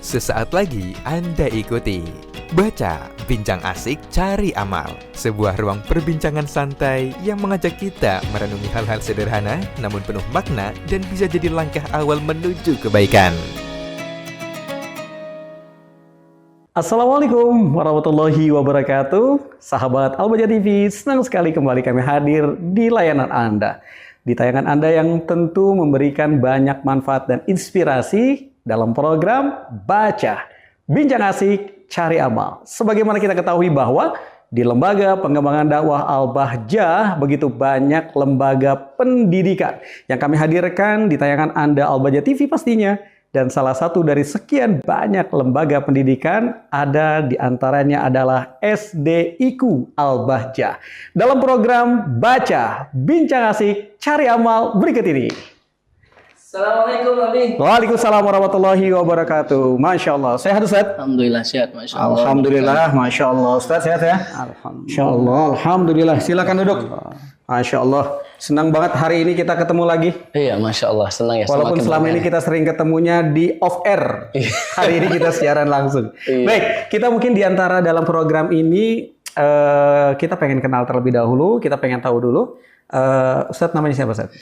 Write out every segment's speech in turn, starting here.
Sesaat lagi Anda ikuti Baca, Bincang Asik, Cari Amal, sebuah ruang perbincangan santai yang mengajak kita merenungi hal-hal sederhana namun penuh makna dan bisa jadi langkah awal menuju kebaikan. Assalamualaikum warahmatullahi wabarakatuh. Sahabat Al-Baja TV, senang sekali kembali kami hadir di layanan Anda. Di tayangan Anda yang tentu memberikan banyak manfaat dan inspirasi dalam program Baca, Bincang Asik, Cari Amal. Sebagaimana kita ketahui bahwa di Lembaga Pengembangan Dakwah Al-Bahjah begitu banyak lembaga pendidikan yang kami hadirkan di tayangan Anda Al-Baja TV pastinya. Dan salah satu dari sekian banyak lembaga pendidikan ada di antaranya adalah SDIQ Al-Bahjah. Dalam program Baca, Bincang Asik, Cari Amal berikut ini. Assalamualaikum Abi. Waalaikumsalam warahmatullahi wabarakatuh. Masya Allah. Sehat Ustaz? Alhamdulillah sehat, Masya Allah. Alhamdulillah, Masya Allah. Ustaz sehat ya? Masya Allah, Alhamdulillah. Silakan duduk. Masya Allah. Senang banget hari ini kita ketemu lagi. Iya, Masya Allah. Senang ya. Walaupun selama ini kita sering ketemunya di off air. Hari ini kita siaran langsung. Baik, kita mungkin diantara dalam program ini kita pengen kenal terlebih dahulu. Kita pengen tahu dulu. Ustaz namanya siapa Ustaz?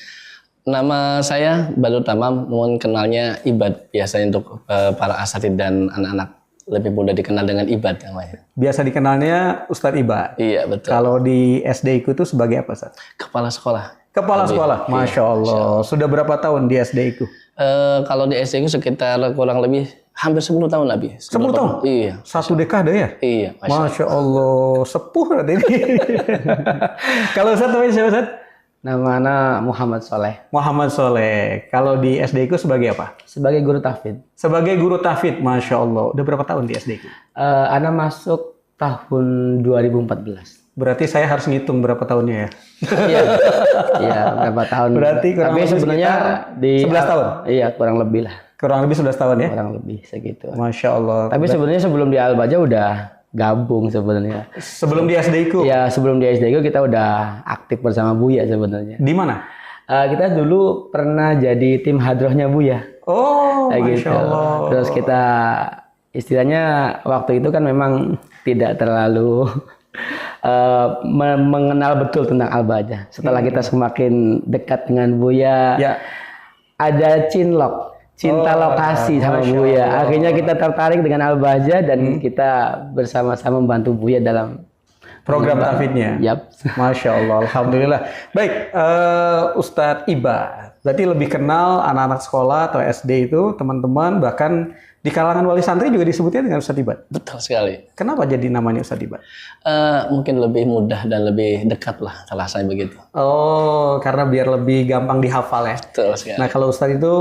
Nama saya Badur Tamam, mohon kenalnya Ibad. Biasanya untuk para asatid dan anak-anak lebih mudah dikenal dengan Ibad namanya. Biasa dikenalnya Ustadz Ibad. Iya, betul. Kalau di SDIQ itu sebagai apa Ustaz? Kepala sekolah. Kepala sekolah. Masya Allah. Sudah berapa tahun di SDIQ? Kalau di SD itu sekitar kurang lebih hampir 10 tahun Nabi. 10 tahun? Iya. Satu dekade ya? Iya, Masya Allah. Sepuh berarti ini. Kalau Ustaz namanya siapa Ustaz? Nama Muhammad Soleh. Muhammad Soleh. Kalau di SDIQ sebagai apa? Sebagai guru tahfidz. Sebagai guru tahfidz, Masya Allah. Udah berapa tahun di SDIQ? Ana masuk tahun 2014. Berarti saya harus ngitung berapa tahunnya ya? Iya, berapa tahun? Berarti kurang tapi lebih sebenarnya di 11 tahun? Iya, kurang lebih lah. Kurang lebih 11 tahun ya? Kurang lebih segitu. Masya Allah. Tapi sebenarnya sebelum di Al-Bahjah udah gabung sebenarnya. Sebelum di SDIQ? Ya, sebelum di SDIQ kita udah aktif bersama Buya sebenarnya. Di mana? Kita dulu pernah jadi tim hadrohnya Buya. Oh, Kayak Masya gitu. Allah. Terus kita istilahnya waktu itu kan memang tidak terlalu mengenal betul tentang Al-Bahjah. Setelah kita semakin dekat dengan Buya, Ya. ada cinta lokasi sama Masya Buya. Allah. Akhirnya kita tertarik dengan Al-Bahjah dan kita bersama-sama membantu Buya dalam Program tahfidnya. Yap. Masya Allah, Alhamdulillah. Baik, Ustadz Ibad. Berarti lebih kenal anak-anak sekolah atau SD itu, teman-teman, bahkan di kalangan wali santri juga disebutnya dengan Ustadz Ibad. Betul sekali. Kenapa jadi namanya Ustadz Ibad? Mungkin lebih mudah dan lebih dekat lah kalau saya begitu. Oh, karena biar lebih gampang dihafal ya. Betul sekali. Nah, kalau Ustadz itu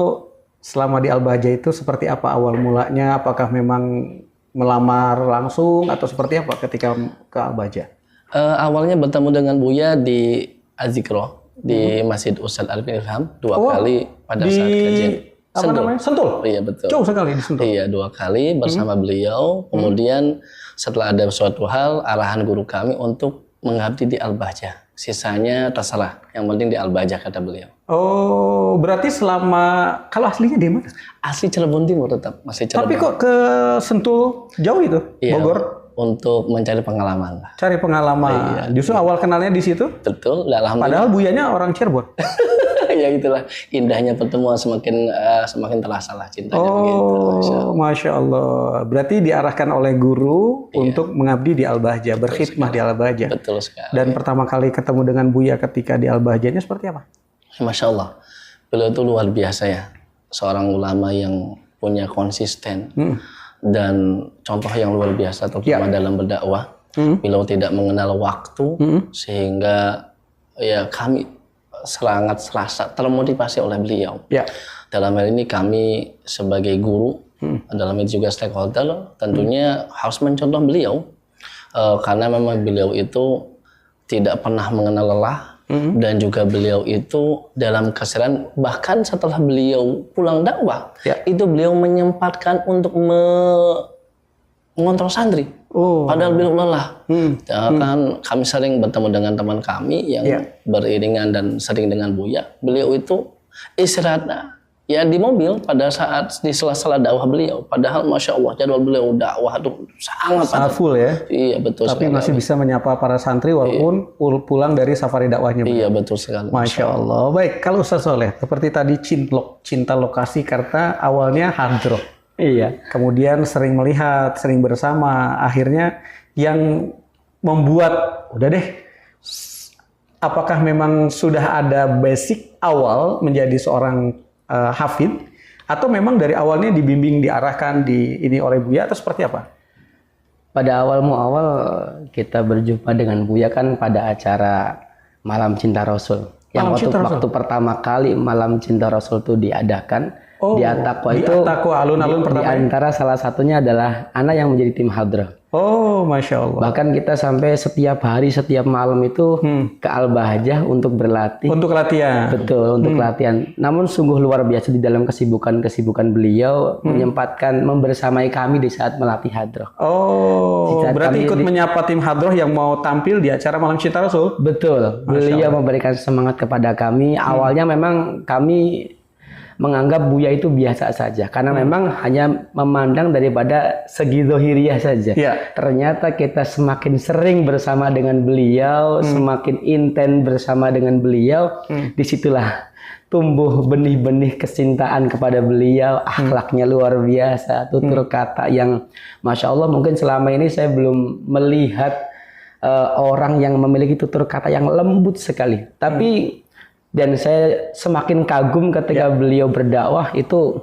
selama di Al-Bahjah itu seperti apa awal mulanya? Apakah memang melamar langsung atau seperti apa ketika ke Al-Bahjah? Awalnya bertemu dengan Buya di Azikro di Masjid Ustadz Arifin Ilham dua kali pada saat kajian. Apa namanya? Sentul? Iya betul. Jauh sekali di Sentul. Iya 2 kali bersama beliau. Kemudian setelah ada suatu hal arahan guru kami untuk mengabdi di Al-Bahjah. Sisanya terserah. Yang penting di Al-Bahjah kata beliau. Oh, berarti selama kalau aslinya di mana? Asli Cirebon Timur tetap masih Cirebon. Tapi kok ke Sentul jauh itu, Iya, Bogor? untuk mencari pengalaman lah. Cari pengalaman. Justru awal kenalnya di situ. Betul. Alhamdulillah. Padahal Buyanya orang Cirebon. Ya itulah indahnya pertemuan semakin terasa lah cintanya begitu. Oh, Masya Allah. Berarti diarahkan oleh guru untuk mengabdi di Al-Bahjah, berkhidmah di Al-Bahjah. Betul sekali. Dan pertama kali ketemu dengan Buya ketika di Al-Bahjahnya seperti apa? Masya Allah. Beliau itu luar biasa ya. Seorang ulama yang punya konsisten dan contoh yang luar biasa terutama dalam berdakwah. Beliau tidak mengenal waktu sehingga ya kami sangat serasa termotivasi oleh beliau. Ya. Dalam hal ini kami sebagai guru, dalam itu juga stakeholder, tentunya harus mencontoh beliau. Karena memang beliau itu tidak pernah mengenal lelah, dan juga beliau itu dalam keseharian, bahkan setelah beliau pulang dakwah, itu beliau menyempatkan untuk mengontrol santri. Padahal beliau lelah. Kan kami sering bertemu dengan teman kami yang beriringan dan sering dengan Buya. Beliau itu istirahat ya di mobil pada saat di sela-sela dakwah beliau. Padahal Masya Allah jadwal beliau dakwah itu sangat padat. full ya. Iya betul Tapi sekali. masih bisa menyapa para santri walaupun pulang dari safari dakwahnya. Iya betul sekali. Masya Allah. Baik, kalau Ustaz Soleh, seperti tadi cinta lokasi karena awalnya hadroh. Iya. Kemudian sering melihat, sering bersama. Akhirnya yang membuat, udah deh, apakah memang sudah ada basic awal menjadi seorang hafid, atau memang dari awalnya dibimbing, diarahkan ini oleh Buya, atau seperti apa? Pada awal kita berjumpa dengan Buya kan pada acara Malam Cinta Rasul. Yang waktu pertama kali Malam Cinta Rasul itu diadakan di At-Taqwa itu. Di At-Taqwa alun-alun pertama. Di antara salah satunya adalah anak yang menjadi tim hadrah. Oh, Masya Allah. Bahkan kita sampai setiap hari, setiap malam itu ke Al-Bahjah untuk berlatih. Untuk latihan. Betul, untuk latihan. Namun sungguh luar biasa di dalam kesibukan beliau menyempatkan membersamai kami di saat melatih hadroh. Oh, berarti ikut menyapa tim hadroh yang mau tampil di acara Malam Cinta Rasul? Betul, beliau memberikan semangat kepada kami. Awalnya memang kami menganggap Buya itu biasa saja karena memang hanya memandang daripada segi zahiriyah saja. Ternyata kita semakin sering bersama dengan beliau, semakin intens bersama dengan beliau, disitulah tumbuh benih-benih kecintaan kepada beliau. Akhlaknya luar biasa, tutur kata yang Masya Allah, mungkin selama ini saya belum melihat orang yang memiliki tutur kata yang lembut sekali. Tapi dan saya semakin kagum ketika beliau berdakwah itu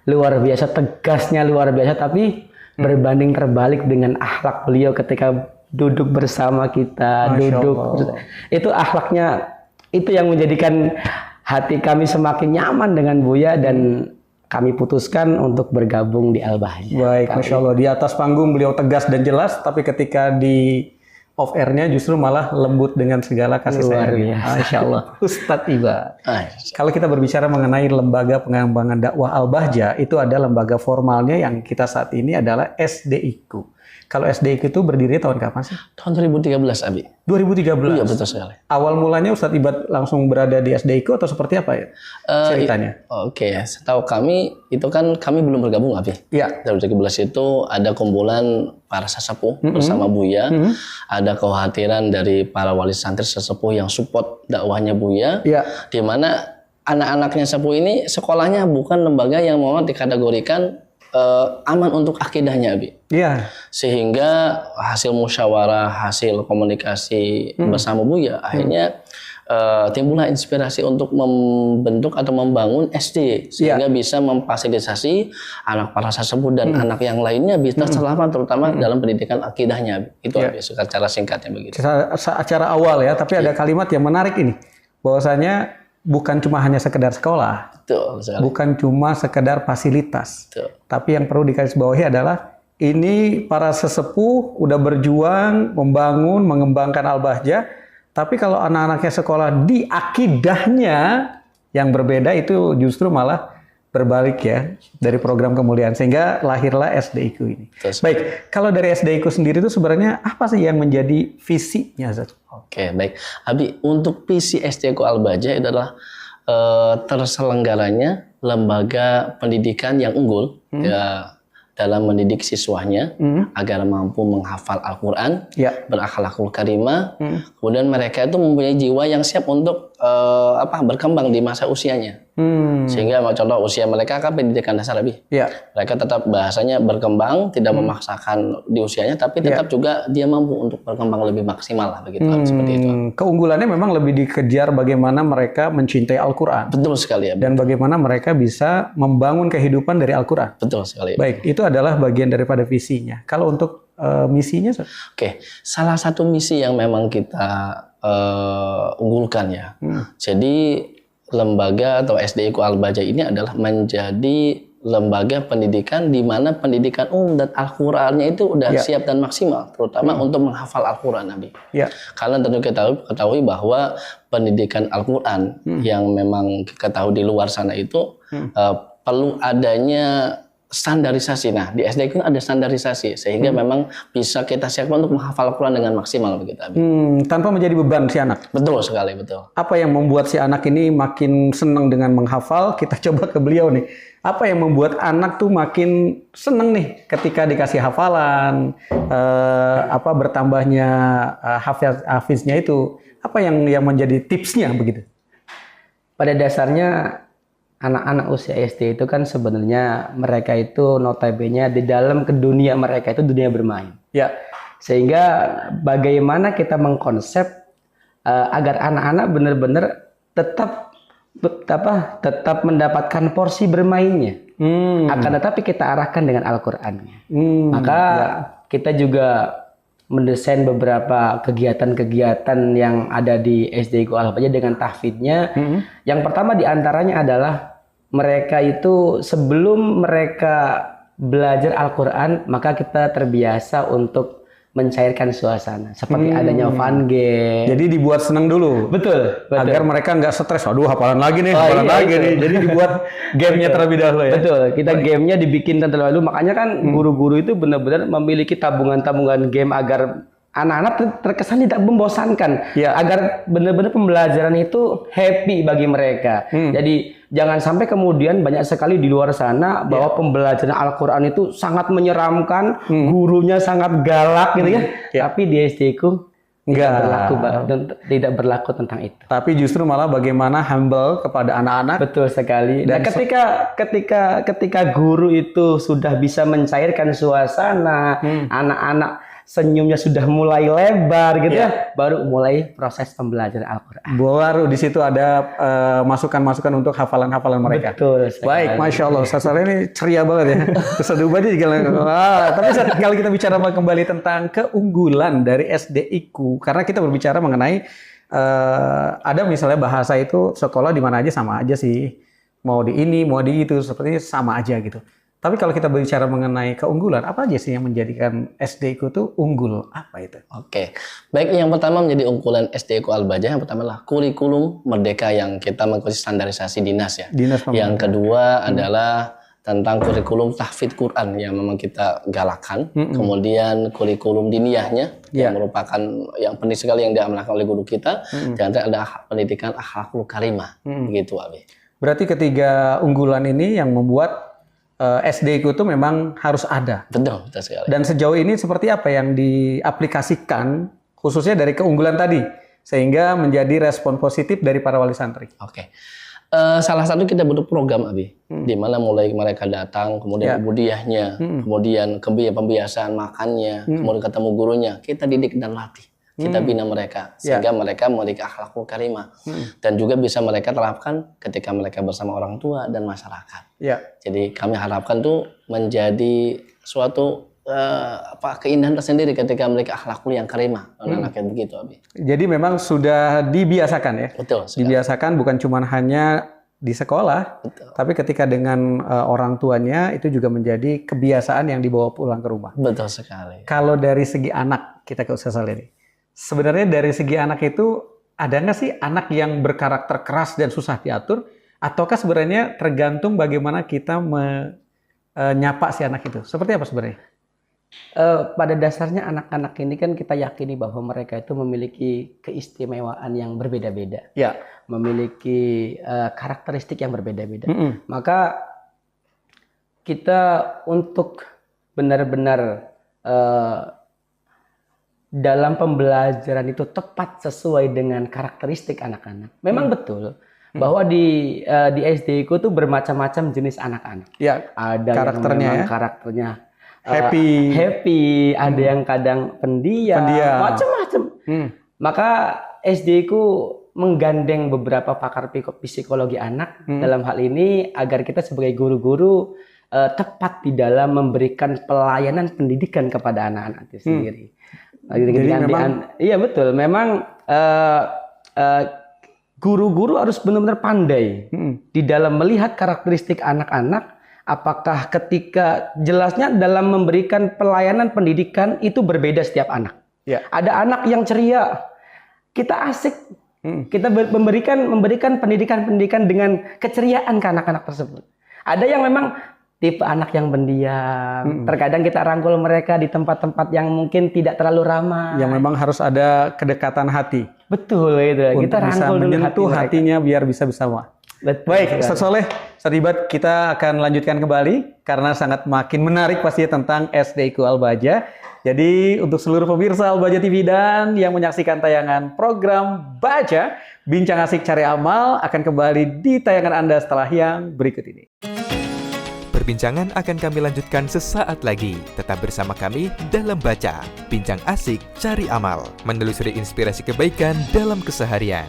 luar biasa, tegasnya luar biasa, tapi berbanding terbalik dengan akhlak beliau ketika duduk bersama kita, itu akhlaknya itu yang menjadikan hati kami semakin nyaman dengan Buya dan kami putuskan untuk bergabung di Al-Bahjah. Baik, Masya Allah, di atas panggung beliau tegas dan jelas, tapi ketika di off air-nya justru malah lembut dengan segala kasih sayang. Masya Allah. Ustadz Iba, kalau kita berbicara mengenai lembaga pengembangan dakwah Al-Bahjah, itu ada lembaga formalnya yang kita saat ini adalah SDIQ. Kalau SDIQ itu berdiri tahun kapan sih? Tahun 2013, Abi. 2013? Iya, betul sekali. Awal mulanya Ustadz Ibad langsung berada di SDIQ atau seperti apa ya ceritanya? Oke, setahu kami, itu kan kami belum bergabung, Abi. Iya. 2013 itu ada kumpulan para sesepuh bersama Buya. Ada kekhawatiran dari para wali santri sesepuh yang support dakwahnya Buya. Iya. Di mana anak-anaknya sepuh ini sekolahnya bukan lembaga yang memang dikategorikan aman untuk akidahnya, Abi. Iya. Sehingga hasil musyawarah, hasil komunikasi bersama Buya, akhirnya timbullah inspirasi untuk membentuk atau membangun SD sehingga bisa memfasilitasi anak para sesepuh dan anak yang lainnya bisa selamat, terutama dalam pendidikan akidahnya. Itu secara singkatnya begitu. Acara awal ya, tapi ada kalimat yang menarik ini, bahwasanya bukan cuma hanya sekedar sekolah, bukan cuma sekedar fasilitas, tapi yang perlu digarisbawahi adalah ini para sesepuh udah berjuang membangun, mengembangkan Al-Bahjah, tapi kalau anak-anaknya sekolah di akidahnya yang berbeda itu justru malah berbalik ya dari program kemuliaan, sehingga lahirlah SDIQ ini. Baik, kalau dari SDIQ sendiri itu sebenarnya apa sih yang menjadi visinya, Zat? Oke, baik. Abi, untuk visi SDIQ Al-Bahjah adalah terselenggaranya lembaga pendidikan yang unggul ya, dalam mendidik siswanya agar mampu menghafal Al-Quran, berakhlakul karimah, kemudian mereka itu mempunyai jiwa yang siap untuk berkembang di masa usianya. Sehingga contoh usia mereka kan pendidikan dasar lebih. Mereka tetap bahasanya berkembang, tidak memaksakan di usianya, tapi tetap juga dia mampu untuk berkembang lebih maksimal lah, begitu seperti itu. Keunggulannya memang lebih dikejar bagaimana mereka mencintai Al-Quran. Betul sekali ya. Dan bagaimana mereka bisa membangun kehidupan dari Al-Quran. Betul sekali. Baik, itu adalah bagian daripada visinya. Kalau untuk misinya? Oke, salah satu misi yang memang kita unggulkan ya. Jadi lembaga atau SDIQ Al-Bahjah ini adalah menjadi lembaga pendidikan di mana pendidikan dan Al-Qur'annya itu udah siap dan maksimal, terutama untuk menghafal Al-Qur'an, Nabi. Karena tentu kita ketahui bahwa pendidikan Al-Qur'an yang memang kita tahu di luar sana itu perlu adanya standarisasi. Nah, di SD itu ada standarisasi sehingga memang bisa kita siapkan untuk menghafal Al-Quran dengan maksimal begitu, Abi. Tanpa menjadi beban si anak. Betul sekali, betul. Apa yang membuat si anak ini makin senang dengan menghafal? Kita coba ke beliau nih. Apa yang membuat anak tuh makin senang nih ketika dikasih hafalan, bertambahnya hafiznya itu? Apa yang menjadi tipsnya begitu? Pada dasarnya anak-anak usia SD itu kan sebenarnya mereka itu notabene di dalam ke dunia mereka itu dunia bermain. Ya. Sehingga bagaimana kita mengkonsep agar anak-anak benar-benar tetap mendapatkan porsi bermainnya. Akan tetapi kita arahkan dengan Al-Qur'annya. Maka kita juga mendesain beberapa kegiatan-kegiatan yang ada di SD Al-Bajah dengan tahfidnya. Yang pertama diantaranya adalah mereka itu sebelum mereka belajar Al-Quran, maka kita terbiasa untuk mencairkan suasana. Seperti adanya fun game. Jadi dibuat senang dulu. Betul. Agar mereka nggak stres. Aduh, hafalan lagi nih, nih. Jadi dibuat gamenya terlebih dahulu ya. Betul. Kita gamenya dibikinkan terlebih dahulu. Makanya kan guru-guru itu benar-benar memiliki tabungan-tabungan game agar anak-anak terkesan tidak membosankan. Ya. Agar benar-benar pembelajaran itu happy bagi mereka. Jadi jangan sampai kemudian banyak sekali di luar sana bahwa pembelajaran Al-Quran itu sangat menyeramkan, gurunya sangat galak gitu ya. Tapi di SD-ku tidak berlaku tentang itu. Tapi justru malah bagaimana humble kepada anak-anak. Betul sekali. Dan ketika guru itu sudah bisa mencairkan suasana, anak-anak senyumnya sudah mulai lebar gitu ya, baru mulai proses pembelajaran Al-Quran. Baru di situ ada masukan-masukan untuk hafalan-hafalan mereka. Betul sekali. Baik, Masya Allah. Ustaz Saleh ini ceria banget ya. Keseduh banget juga. Tapi kalau kita bicara kembali tentang keunggulan dari SD-ku, karena kita berbicara mengenai ada misalnya bahasa itu sekolah di mana aja sama aja sih. Mau di ini, mau di itu, sepertinya sama aja gitu. Tapi kalau kita berbicara mengenai keunggulan, apa aja sih yang menjadikan SD-ku itu unggul? Apa itu? Oke, baik, yang pertama menjadi unggulan SD-ku Al-Bajah, yang pertama adalah kurikulum merdeka yang kita mengikuti standarisasi dinas ya. Dinas pemerintah. Yang kedua adalah tentang kurikulum tahfidz Quran yang memang kita galakan. Kemudian kurikulum diniyahnya yang merupakan yang penting sekali yang diamalkan oleh guru kita. Dan ada pendidikan akhlakul karimah. Begitu, Abi. Berarti ketiga unggulan ini yang membuat SD-ku itu memang harus ada. Betul sekali. Dan sejauh ini seperti apa yang diaplikasikan khususnya dari keunggulan tadi sehingga menjadi respon positif dari para wali santri? Oke. Salah satu kita bentuk program, Abi, di mana mulai mereka datang, kemudian ubudiyahnya, kemudian pembiasaan makannya, kemudian ketemu gurunya, kita didik dan latih. Kita bina mereka sehingga mereka memiliki akhlakul karimah dan juga bisa mereka terapkan ketika mereka bersama orang tua dan masyarakat. Jadi kami harapkan tuh menjadi suatu keindahan tersendiri ketika mereka akhlakul yang karimah, anak-anak yang begitu, Abi. Jadi memang sudah dibiasakan ya. Betul sekali. Dibiasakan bukan cuma hanya di sekolah, tapi ketika dengan orang tuanya itu juga menjadi kebiasaan yang dibawa pulang ke rumah. Betul sekali. Kalau dari segi anak kita ke Ustaz Saleh ini. Sebenarnya dari segi anak itu ada nggak sih anak yang berkarakter keras dan susah diatur, ataukah sebenarnya tergantung bagaimana kita menyapa si anak itu? Seperti apa sebenarnya? Pada dasarnya anak-anak ini kan kita yakini bahwa mereka itu memiliki keistimewaan yang berbeda-beda, memiliki karakteristik yang berbeda-beda. Maka kita untuk benar-benar dalam pembelajaran itu tepat sesuai dengan karakteristik anak-anak. Memang betul bahwa di SD ku tuh bermacam-macam jenis anak-anak. Ada karakternya yang memang karakternya happy, ada yang kadang pendiam. Macam-macam. Maka SD ku menggandeng beberapa pakar psikologi anak dalam hal ini agar kita sebagai guru-guru tepat di dalam memberikan pelayanan pendidikan kepada anak-anak itu sendiri. Jadi memang, iya betul. Memang guru-guru harus benar-benar pandai di dalam melihat karakteristik anak-anak. Apakah ketika jelasnya dalam memberikan pelayanan pendidikan itu berbeda setiap anak. Ada anak yang ceria, kita asik, kita memberikan pendidikan dengan keceriaan ke anak-anak tersebut. Ada yang memang tipe anak yang pendiam. Terkadang kita rangkul mereka di tempat-tempat yang mungkin tidak terlalu ramah. Yang memang harus ada kedekatan hati. Betul itu. Kita Untuk bisa rangkul dulu menyentuh hatinya biar bisa bersama. Baik, Ustaz Soleh, Ustaz Ibat, kita akan lanjutkan kembali karena sangat makin menarik pastinya tentang SD-ku Al-Bahjah. Jadi untuk seluruh pemirsa Al-Bahjah TV dan yang menyaksikan tayangan program Baca, Bincang Asik Cari Amal akan kembali di tayangan Anda setelah yang berikut ini. Perbincangan akan kami lanjutkan sesaat lagi. Tetap bersama kami dalam Baca, Bincang Asik Cari Amal, menelusuri inspirasi kebaikan dalam keseharian.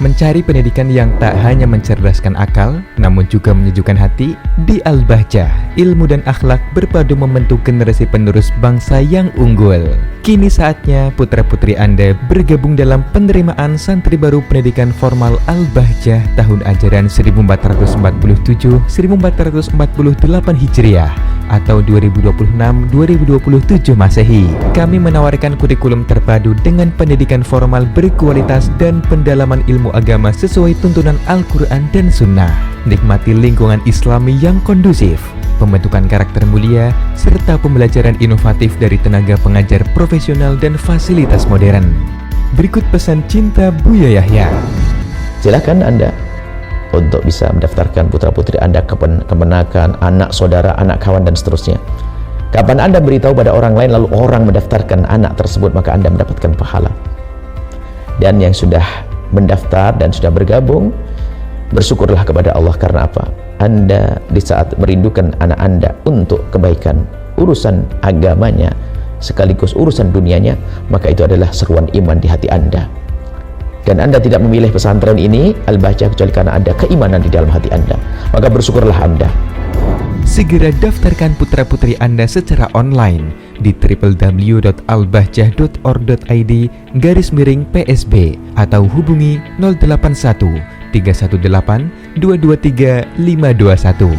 Mencari pendidikan yang tak hanya mencerdaskan akal, namun juga menyejukkan hati, di Al-Bahjah, ilmu dan akhlak berpadu membentuk generasi penerus bangsa yang unggul. Kini saatnya putra-putri Anda bergabung dalam penerimaan santri baru pendidikan formal Al-Bahjah tahun ajaran 1447-1448 Hijriah atau 2026-2027 Masehi. Kami menawarkan kurikulum terpadu dengan pendidikan formal berkualitas dan pendalaman ilmu agama sesuai tuntunan Al-Quran dan Sunnah. Nikmati lingkungan Islami yang kondusif, pembentukan karakter mulia, serta pembelajaran inovatif dari tenaga pengajar profesional dan fasilitas modern. Berikut pesan cinta Buya Yahya. Silakan Anda untuk bisa mendaftarkan putra-putri Anda ke kemenakan, anak saudara, anak kawan, dan seterusnya. Kapan Anda beritahu pada orang lain lalu orang mendaftarkan anak tersebut, maka Anda mendapatkan pahala. Dan yang sudah mendaftar dan sudah bergabung, bersyukurlah kepada Allah. Karena apa? Anda di saat merindukan anak Anda untuk kebaikan urusan agamanya sekaligus urusan dunianya, maka itu adalah seruan iman di hati Anda. Dan Anda tidak memilih pesantren ini Al-Bahjah kecuali karena ada keimanan di dalam hati Anda. Maka bersyukurlah Anda. Segera daftarkan putra-putri Anda secara online di www.albahjah.org.id/PSB atau hubungi 081 318 223 521.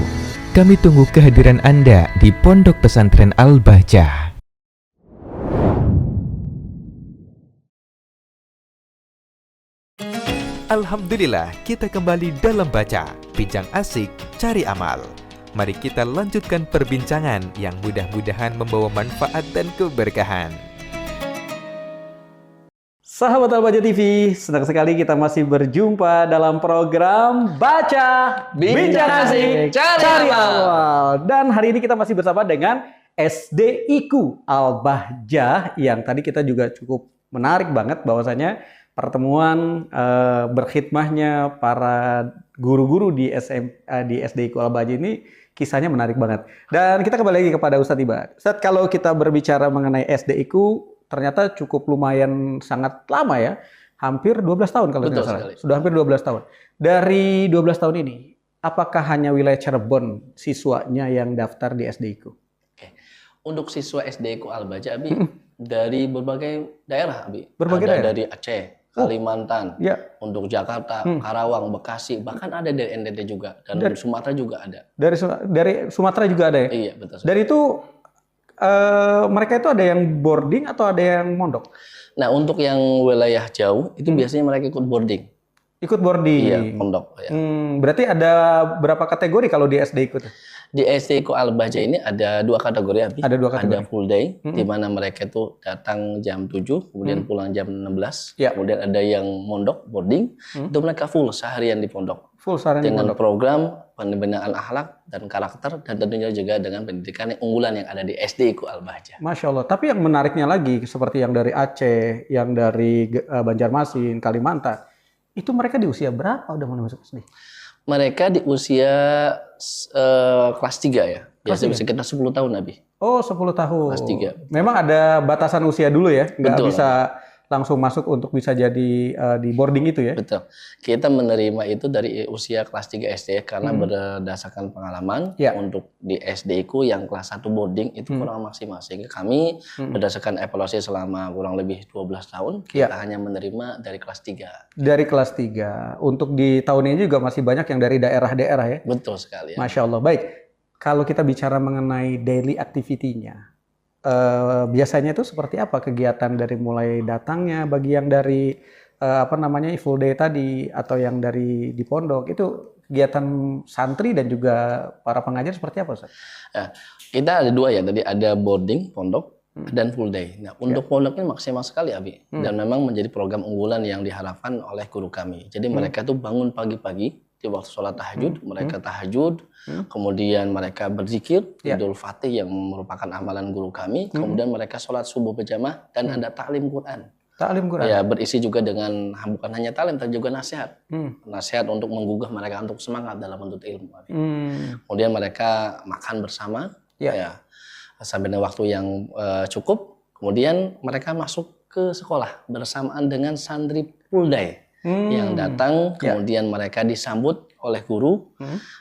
Kami tunggu kehadiran Anda di Pondok Pesantren Al-Bahjah. Alhamdulillah, kita kembali dalam Baca, Bincang Asik Cari Amal. Mari kita lanjutkan perbincangan yang mudah-mudahan membawa manfaat dan keberkahan. Sahabat Al-Bahjah TV, senang sekali kita masih berjumpa dalam program Baca, Bincang Asik Cari Amal. Dan hari ini kita masih bersama dengan SD-ku Al-Bahjah yang tadi kita juga cukup menarik banget bahwasanya pertemuan berkhidmahnya para guru-guru di SD-ku Al-Bahjah ini kisahnya menarik banget. Dan kita kembali lagi kepada Ustadz Ibat. Ustadz, kalau kita berbicara mengenai SD-ku ternyata cukup lumayan sangat lama ya. Hampir 12 tahun kalau tidak salah. Sudah hampir 12 tahun. Dari 12 tahun ini, apakah hanya wilayah Cirebon siswanya yang daftar di SD-ku? Oke. Untuk siswa SD-ku Al-Bahjah, Abi, dari berbagai daerah, Abi. Berbagai daerah? Dari Aceh, Kalimantan, ya. Untuk Jakarta, Karawang, Bekasi, bahkan ada dari NTT juga, dan dari Sumatera juga ada. Dari Sumatera juga ada ya? Iya, betul. Dari itu mereka itu ada yang boarding atau ada yang mondok? Nah, untuk yang wilayah jauh itu biasanya mereka ikut boarding. Ikut boarding? Iya, pondok. Ya. Berarti ada berapa kategori kalau di SD ikut? Di SD-ku Al-Bahjah ini ada 2 kategori, Abi. Ada 2 kategori. Ada full day, di mana mereka itu datang jam 7, kemudian pulang jam 16. Ya. Kemudian ada yang mondok, boarding, itu mereka full seharian di pondok. Full seharian dengan di pondok. program pembinaan akhlak dan karakter, dan tentunya juga dengan pendidikan yang unggulan yang ada di SD-ku Al-Bahjah. Masya Allah. Tapi yang menariknya lagi, seperti yang dari Aceh, yang dari Banjarmasin, Kalimantan, itu mereka di usia berapa udah mulai masuk SD? Mereka di usia kelas 3 ya. Biasanya sekitar 10 tahun, Nabi. Oh, 10 tahun. Kelas 3. Memang ada batasan usia dulu ya? Nggak Betul. bisa langsung masuk untuk bisa jadi di boarding itu ya? Betul. Kita menerima itu dari usia kelas 3 SD karena berdasarkan pengalaman untuk di SD ku yang kelas 1 boarding itu kurang maksimal. Sehingga kami berdasarkan evaluasi selama kurang lebih 12 tahun kita hanya menerima dari kelas 3. Dari kelas 3. Untuk di tahun ini juga masih banyak yang dari daerah-daerah ya? Betul sekali ya. Masya Allah. Baik, kalau kita bicara mengenai daily activity-nya, biasanya itu seperti apa kegiatan dari mulai datangnya bagi yang dari full day tadi atau yang dari di pondok itu kegiatan santri dan juga para pengajar seperti apa Ustaz? Nah, kita ada dua ya, tadi ada boarding pondok dan full day. Nah, untuk pondok ini maksimal sekali Abi dan memang menjadi program unggulan yang diharapkan oleh guru kami. Jadi mereka tuh bangun pagi-pagi di waktu sholat tahajud, mereka tahajud, kemudian mereka berzikir, Idul Fatih yang merupakan amalan guru kami, kemudian mereka sholat subuh berjamaah dan ada taklim Quran. Taklim Quran. Ya, berisi juga dengan bukan hanya taklim tapi juga nasihat. Nasihat untuk menggugah mereka untuk semangat dalam menuntut ilmu. Kemudian mereka makan bersama ya sampai dengan waktu yang cukup. Kemudian mereka masuk ke sekolah bersamaan dengan santri full day yang datang, kemudian mereka disambut oleh guru.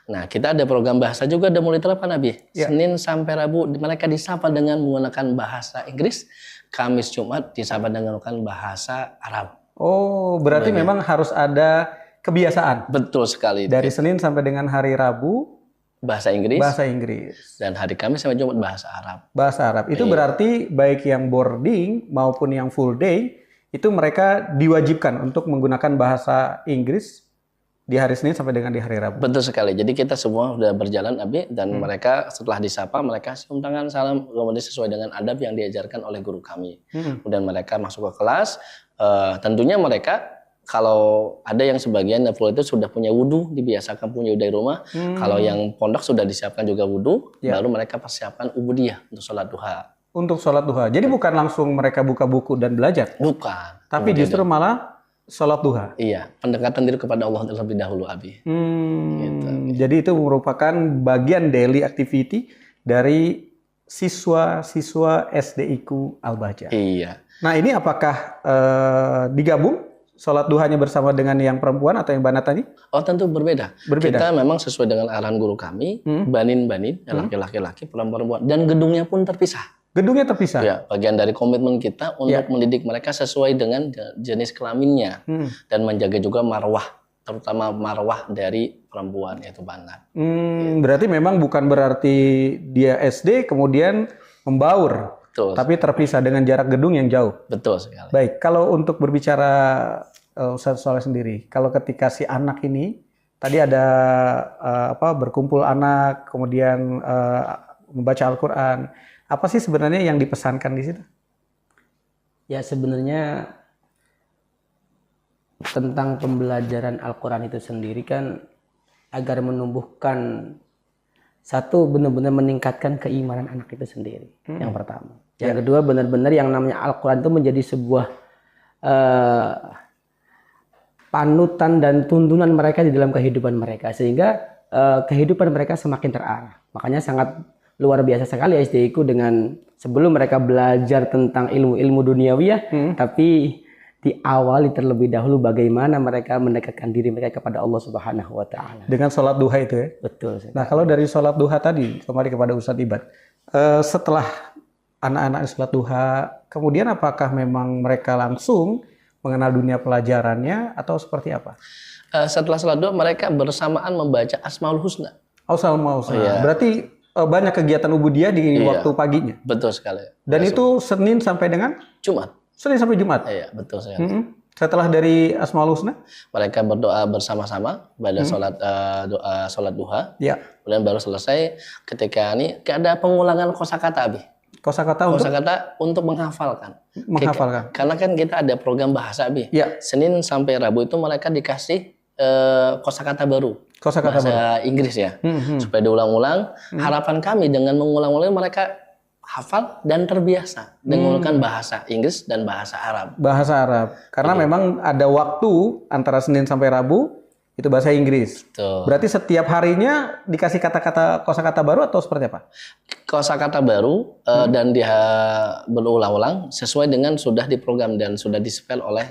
Nah, kita ada program bahasa juga udah mulai terapkan Nabi. Senin sampai Rabu mereka disapa dengan menggunakan bahasa Inggris. Kamis Jumat disapa dengan menggunakan bahasa Arab. Oh, berarti memang harus ada kebiasaan. Betul sekali. Dari Senin sampai dengan hari Rabu bahasa Inggris. Bahasa Inggris. Dan hari Kamis sampai Jumat bahasa Arab. Bahasa Arab. Itu berarti baik yang boarding maupun yang full day itu mereka diwajibkan untuk menggunakan bahasa Inggris di hari Senin sampai dengan di hari Rabu. Betul sekali. Jadi kita semua sudah berjalan Abi dan mereka setelah disapa mereka cium tangan salam kemudian sesuai dengan adab yang diajarkan oleh guru kami. Kemudian mereka masuk ke kelas. Tentunya mereka kalau ada yang sebagian yang full itu sudah punya wudhu, dibiasakan punya wudhu dari rumah. Kalau yang pondok sudah disiapkan juga wudhu, baru mereka persiapkan ubudiyah untuk sholat duha. Untuk sholat duha. Jadi bukan langsung mereka buka buku dan belajar. Bukan. Tapi justru malah sholat duha. Iya, pendekatan diri kepada Allah terlebih dahulu, Abi. Gitu. Jadi itu merupakan bagian daily activity dari siswa-siswa SDIku Al-Baja. Iya. Nah ini apakah digabung sholat duhanya bersama dengan yang perempuan atau yang banat tadi? Oh tentu berbeda. Kita memang sesuai dengan arahan guru kami, banin-banin, laki-laki, perempuan, dan gedungnya pun terpisah. Gedungnya terpisah? Ya, bagian dari komitmen kita untuk mendidik mereka sesuai dengan jenis kelaminnya dan menjaga juga marwah, terutama marwah dari perempuan yaitu banat. Berarti memang bukan berarti dia SD kemudian membaur, tapi terpisah dengan jarak gedung yang jauh. Betul sekali. Baik, kalau untuk berbicara Ustaz Soleh sendiri, kalau ketika si anak ini tadi ada berkumpul anak, kemudian membaca Al-Quran. Apa sih sebenarnya yang dipesankan di situ? Ya sebenarnya tentang pembelajaran Al-Quran itu sendiri kan agar menumbuhkan satu benar-benar meningkatkan keimanan anak itu sendiri. Yang pertama. Yang kedua benar-benar yang namanya Al-Quran itu menjadi sebuah panutan dan tuntunan mereka di dalam kehidupan mereka sehingga kehidupan mereka semakin terarah. Makanya sangat luar biasa sekali SDIku dengan sebelum mereka belajar tentang ilmu-ilmu duniawiyah, tapi diawali terlebih dahulu bagaimana mereka mendekatkan diri mereka kepada Allah Subhanahu wa taala. Dengan sholat duha itu ya? Betul. Nah, kalau dari sholat duha tadi, kembali kepada Ustadz Ibad, setelah anak-anak sholat duha, kemudian apakah memang mereka langsung mengenal dunia pelajarannya atau seperti apa? Setelah sholat duha mereka bersamaan membaca Asmaul Husna. Asmaul Husna. Berarti banyak kegiatan ubudiyah di waktu paginya. Betul sekali. Dan itu Senin sampai dengan Jumat. Senin sampai Jumat. Iya, betul sekali. Setelah dari Asmaul Husna, mereka berdoa bersama-sama pada sholat duha. Ya. Kemudian baru selesai ketika ini ada pengulangan kosakata Abi. Kosakata untuk menghafalkan. Menghafalkan. Karena kan kita ada program bahasa Abi. Ya. Senin sampai Rabu itu mereka dikasih kosakata baru. Bahasa Inggris ya, supaya diulang-ulang. Harapan kami dengan mengulang-ulang mereka hafal dan terbiasa dengan menggunakan bahasa Inggris dan bahasa Arab. Bahasa Arab, karena memang ada waktu antara Senin sampai Rabu Itu bahasa Inggris. Betul. Berarti setiap harinya dikasih kata-kata kosakata baru atau seperti apa? Kosakata baru dan dia berulang-ulang sesuai dengan sudah diprogram dan sudah dispel oleh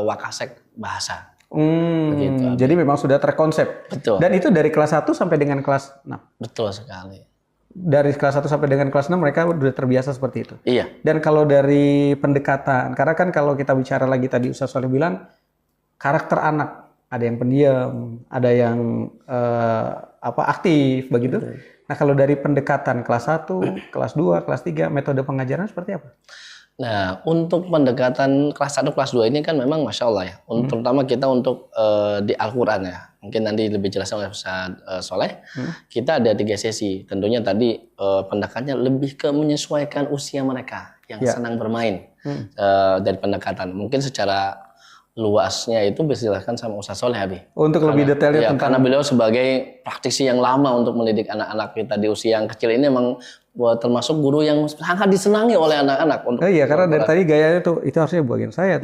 Wakasek bahasa. Begitu. Jadi memang sudah terkonsep. Betul. Dan itu dari kelas 1 sampai dengan kelas 6. Betul sekali. Dari kelas 1 sampai dengan kelas 6 mereka sudah terbiasa seperti itu. Iya. Dan kalau dari pendekatan, karena kan kalau kita bicara lagi tadi Ustaz Soleh bilang karakter anak, ada yang pendiam, ada yang aktif begitu. Betul. Nah, kalau dari pendekatan kelas 1, kelas 2, kelas 3, metode pengajaran seperti apa? Nah, untuk pendekatan kelas 1, kelas 2 ini kan memang Masya Allah ya. Terutama kita untuk di Al-Quran ya. Mungkin nanti lebih jelas oleh Ustaz Soleh. Kita ada 3 sesi. Tentunya tadi pendekatannya lebih ke menyesuaikan usia mereka yang senang bermain dari pendekatan. Mungkin secara luasnya itu bisa dijelaskan sama Ustaz Soleh Abi. Untuk lebih detailnya karena beliau sebagai praktisi yang lama untuk mendidik anak-anak kita di usia yang kecil ini memang termasuk guru yang sangat disenangi oleh anak-anak. Iya, karena dari tadi gayanya itu harusnya bagian saya.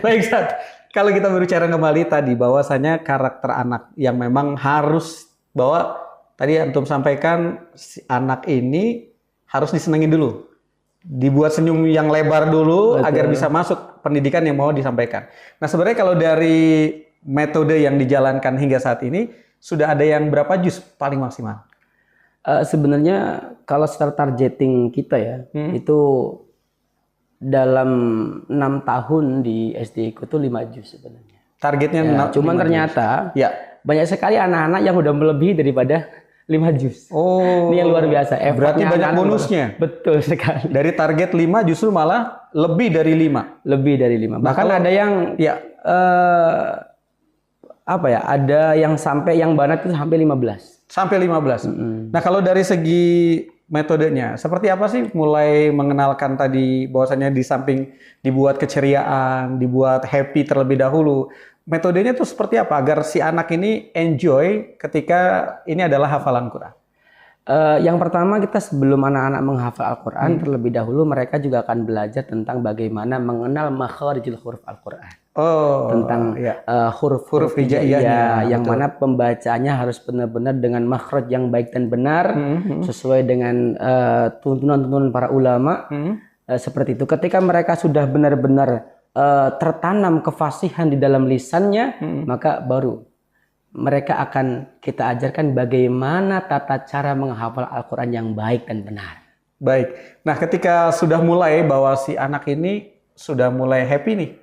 Baik, Ustaz. Kalau kita berbicara kembali tadi bahwasanya karakter anak yang memang harus bahwa tadi antum sampaikan si anak ini harus disenangi dulu. Dibuat senyum yang lebar dulu. Betul. Agar bisa masuk pendidikan yang mau disampaikan. Nah, sebenarnya kalau dari metode yang dijalankan hingga saat ini sudah ada yang berapa juz paling maksimal? Sebenarnya kalau secara targeting kita ya itu dalam 6 tahun di SD itu 5 juz sebenarnya. Targetnya ya, cuman ternyata banyak sekali anak-anak yang udah melebihi daripada 5 juz. Oh, ini yang luar biasa. Berarti banyak bonusnya. Betul sekali. Dari target 5 justru malah lebih dari 5. Lebih dari 5. Bahkan ada yang ada yang sampai yang banat itu sampai 15. Sampai 15. Nah, kalau dari segi metodenya, seperti apa sih mulai mengenalkan tadi bahwasanya di samping dibuat keceriaan, dibuat happy terlebih dahulu. Metodenya itu seperti apa agar si anak ini enjoy ketika ini adalah hafalan Quran? Yang pertama kita sebelum anak-anak menghafal Al-Quran terlebih dahulu mereka juga akan belajar tentang bagaimana mengenal makharijul huruf Al-Quran. Tentang huruf-huruf hijaiyahnya yang mana pembacaannya harus benar-benar dengan makhraj yang baik dan benar sesuai dengan tuntunan-tuntunan para ulama. Seperti itu. Ketika mereka sudah benar-benar tertanam kefasihan di dalam lisannya, maka baru mereka akan kita ajarkan bagaimana tata cara menghafal Al-Quran yang baik dan benar. Baik. Nah, ketika sudah mulai bahwa si anak ini sudah mulai happy nih.